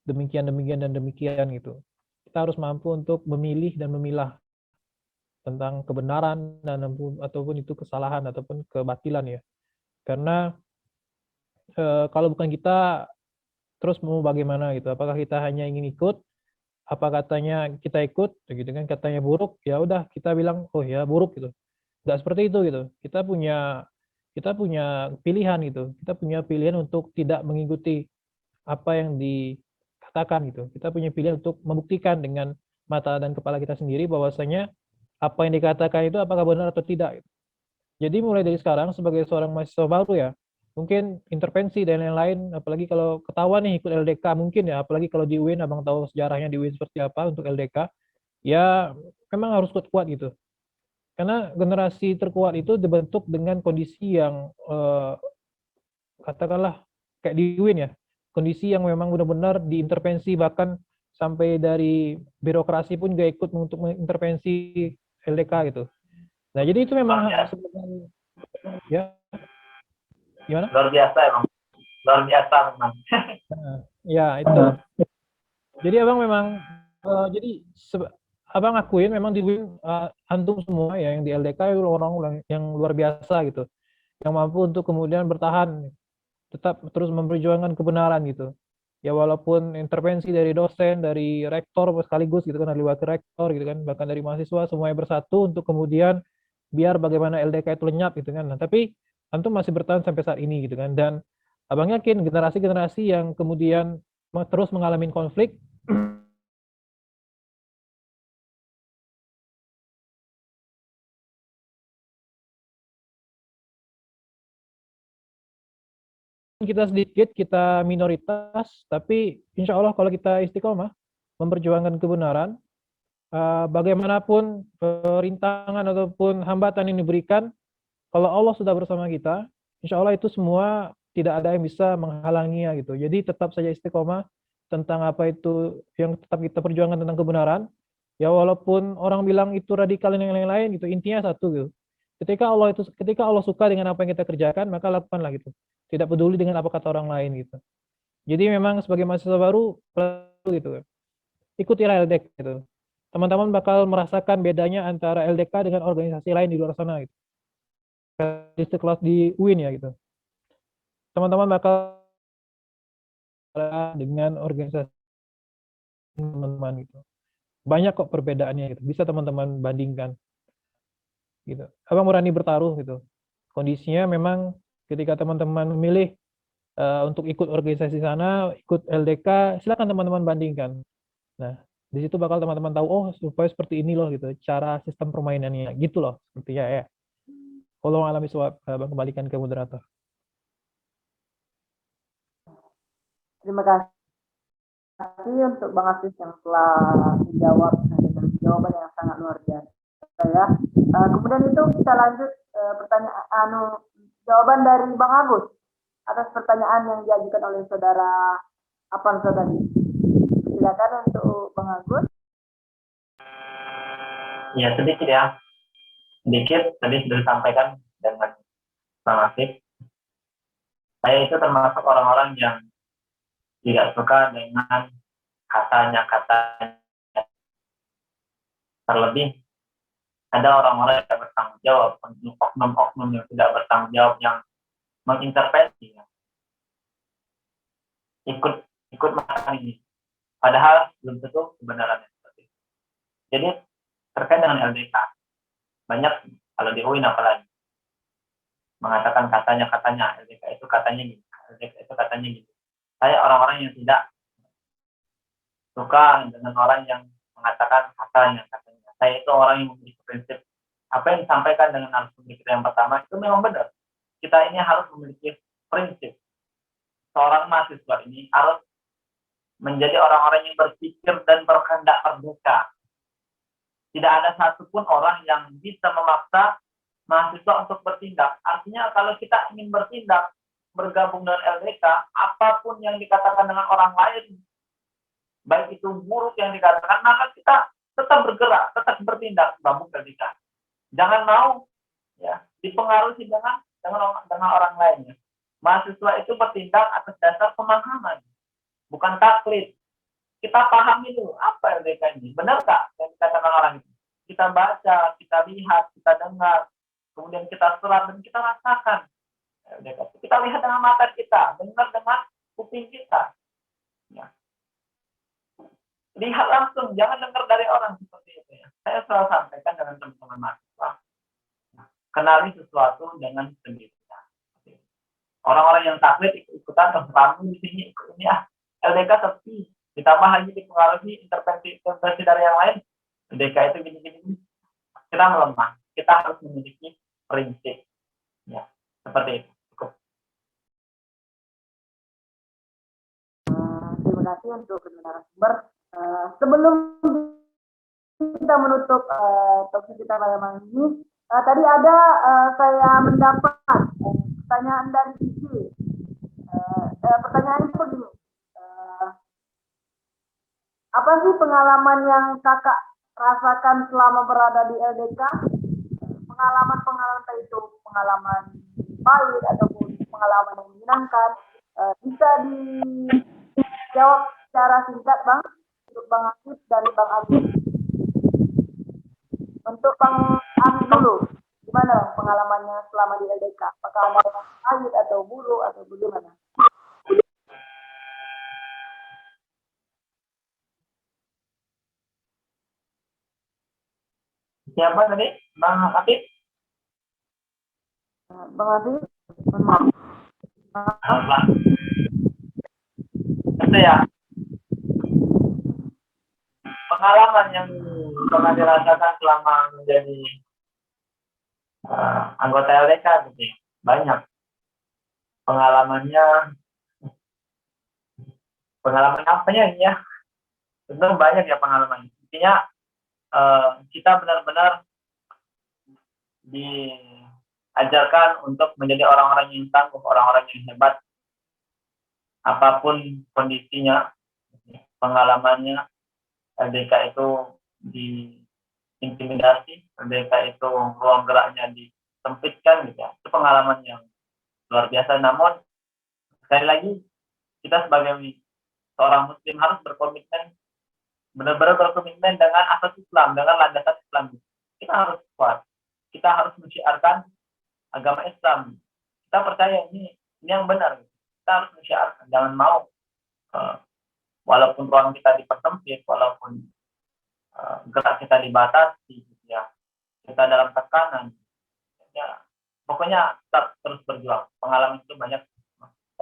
demikian demikian dan demikian gitu. Kita harus mampu untuk memilih dan memilah tentang kebenaran dan ataupun itu kesalahan ataupun kebatilan ya. Karena kalau bukan kita terus mau bagaimana gitu. Apakah kita hanya ingin ikut? Apa katanya kita ikut gitu kan, katanya buruk, ya udah kita bilang oh ya buruk gitu. Nggak seperti itu gitu. Kita punya pilihan gitu. Kita punya pilihan untuk tidak mengikuti apa yang dikatakan gitu. Kita punya pilihan untuk membuktikan dengan mata dan kepala kita sendiri bahwasanya apa yang dikatakan itu apakah benar atau tidak gitu. Jadi mulai dari sekarang sebagai seorang mahasiswa baru ya, mungkin intervensi dan lain-lain, apalagi kalau ketahuan nih ikut LDK mungkin ya, apalagi kalau di UIN, abang tahu sejarahnya di UIN seperti apa untuk LDK, ya memang harus kuat-kuat gitu. Karena generasi terkuat itu dibentuk dengan kondisi yang katakanlah kayak di UIN ya, kondisi yang memang benar-benar diintervensi bahkan sampai dari birokrasi pun juga ikut untuk mengintervensi LDK gitu. Nah jadi itu memang sebenarnya ya gimana? Luar biasa emang. Luar biasa memang. Ya itu. Jadi abang memang jadi abang akuin memang di UIN antum semua ya yang di LDK itu orang yang luar biasa gitu, yang mampu untuk kemudian bertahan, tetap terus memperjuangkan kebenaran gitu. Ya walaupun intervensi dari dosen, dari rektor sekaligus gitu kan, dari wakil rektor gitu kan, bahkan dari mahasiswa semuanya bersatu untuk kemudian biar bagaimana LDK itu lenyap gitu kan. Nah, tapi antum masih bertahan sampai saat ini gitu kan. Dan abang yakin generasi-generasi yang kemudian terus mengalami konflik kita sedikit, kita minoritas, tapi insya Allah kalau kita istiqomah memperjuangkan kebenaran, bagaimanapun rintangan ataupun hambatan yang diberikan, kalau Allah sudah bersama kita, insya Allah itu semua tidak ada yang bisa menghalanginya gitu. Jadi tetap saja istiqomah tentang apa itu yang tetap kita perjuangkan tentang kebenaran. Ya walaupun orang bilang itu radikal dan yang lain-lain gitu, intinya satu gitu. Ketika Allah suka dengan apa yang kita kerjakan, maka lakukanlah gitu. Tidak peduli dengan apa kata orang lain gitu. Jadi memang sebagai mahasiswa baru gitu. Ikutilah LDK gitu. Teman-teman bakal merasakan bedanya antara LDK dengan organisasi lain di luar sana gitu. Kelas di UIN ya gitu. Teman-teman bakal dengan organisasi teman-teman gitu. Banyak kok perbedaannya gitu. Bisa teman-teman bandingkan gitu. Abang berani bertaruh gitu. Kondisinya memang ketika teman-teman memilih untuk ikut organisasi sana, ikut LDK, silakan teman-teman bandingkan. Nah, di situ bakal teman-teman tahu, oh supaya seperti ini loh gitu, cara sistem permainannya gitu loh, sepertinya ya. Kalau alami suap, Abang kembalikan ke moderator. Terima kasih untuk Bang Afif yang telah menjawab dengan jawaban yang sangat luar biasa ya. Kemudian itu kita lanjut pertanyaan jawaban dari Bang Agus atas pertanyaan yang diajukan oleh saudara Avanza tadi. Silakan untuk Bang Agus. Ya sedikit ya. Sedikit tadi sudah disampaikan dengan Bang Afif. Saya itu termasuk orang-orang yang tidak suka dengan katanya. Terlebih ada orang-orang yang tidak bertanggung jawab, oknum-oknum yang tidak bertanggung jawab yang mengintervensi, ya. ikut makan ini. Padahal belum tentu kebenarannya seperti itu. Jadi terkait dengan LDK, banyak kalau di UIN apalagi mengatakan katanya LDK itu katanya gini, LDK itu katanya gitu. Saya orang-orang yang tidak suka dengan orang yang mengatakan katanya. Saya itu orang yang memiliki prinsip apa yang disampaikan dengan narasumber kita yang pertama itu memang benar. Kita ini harus memiliki prinsip. Seorang mahasiswa ini harus menjadi orang-orang yang berpikir dan berkehendak merdeka. Tidak ada satupun orang yang bisa memaksa mahasiswa untuk bertindak. Artinya kalau kita ingin bertindak, bergabung dengan LDK, apapun yang dikatakan dengan orang lain, baik itu buruk yang dikatakan, maka kita tetap bergerak, tetap bertindak, gabung LDK. Jangan mau ya dipengaruhi dengan orang lainnya. Mahasiswa itu bertindak atas dasar pemahaman, bukan taklid. Kita pahami dulu apa LDK ini. Benar nggak yang dikatakan orang itu? Kita baca, kita lihat, kita dengar, kemudian kita serap dan kita rasakan. LDK. Kita lihat dengan mata kita, dengar dengan kuping kita. Ya. Lihat langsung, jangan dengar dari orang seperti itu. Ya. Saya selalu sampaikan dengan teman-teman mahasiswa. Kenali sesuatu dengan sendiri. Orang-orang yang taklid ikutan kami di sini ikut ini LDK sepi, ditambah lagi dipengaruhi intervensi dari yang lain, LDK itu gini-gini, kita melemah. Kita harus memiliki prinsip, ya seperti itu. Cukup. Terima kasih untuk narasumber. Sebelum kita menutup topik kita pada malam ini, tadi ada saya mendapat pertanyaan dari Cici. Pertanyaannya begini, apa sih pengalaman yang kakak rasakan selama berada di LDK? Pengalaman itu pengalaman pahit ataupun pengalaman yang menyenangkan, bisa dijawab secara singkat, Bang, untuk Bang Akif dari Bang Agus. Untuk Bang Akif dulu, gimana pengalamannya selama di LDK? Apakah ada yang pahit atau buruk atau bagaimana? Siapa tadi? Bang Akif? Bang Akif? Itu ya. Pengalaman yang pernah dirasakan selama menjadi anggota LDK gitu. Banyak. Pengalaman apanya ini ya? Tentu banyak ya pengalaman. Intinya kita benar-benar diajarkan untuk menjadi orang-orang yang tangguh, orang-orang yang hebat. Apapun kondisinya, pengalamannya, LDK itu diintimidasi, LDK itu ruang geraknya disempitkan gitu ya. Itu pengalaman yang luar biasa. Namun sekali lagi kita sebagai seorang muslim harus berkomitmen, benar-benar berkomitmen dengan asas Islam, dengan landasan Islam. Kita harus kuat. Kita harus mensyiarkan agama Islam. Kita percaya ini yang benar. Kita harus mensyiarkan. Jangan mau walaupun ruang kita dipersempit, walaupun gerak kita dibatasi, ya, kita dalam tekanan, ya, pokoknya kita terus berjuang. Pengalaman itu banyak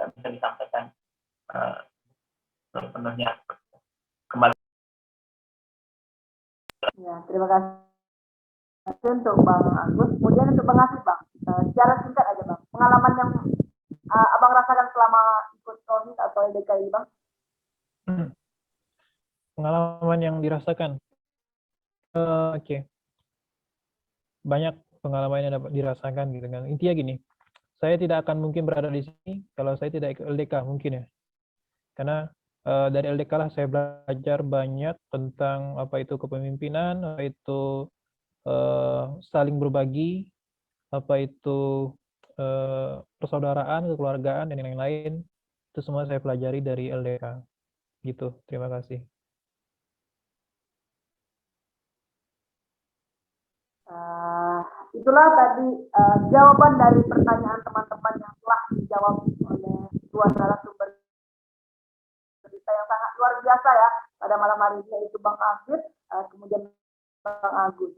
yang bisa disampaikan sepenuhnya. Kembali. Ya, terima kasih untuk Bang Agus. Kemudian untuk Bang Akif, Bang, secara singkat aja, Bang, pengalaman yang Abang rasakan selama ikut Tauhid atau LDK ini, Bang? Pengalaman yang dirasakan, oke. Banyak pengalaman yang dapat dirasakan gitu kan. Intinya gini, saya tidak akan mungkin berada di sini kalau saya tidak ikut LDK mungkin ya. Karena dari LDK lah saya belajar banyak tentang apa itu kepemimpinan, apa itu saling berbagi, apa itu persaudaraan, kekeluargaan, dan lain-lain. Itu semua saya pelajari dari LDK. Gitu, terima kasih. Itulah tadi jawaban dari pertanyaan teman-teman yang telah dijawab oleh dua narasumber kita yang sangat luar biasa ya pada malam hari ini, yaitu Bang Akif, kemudian Bang Agus.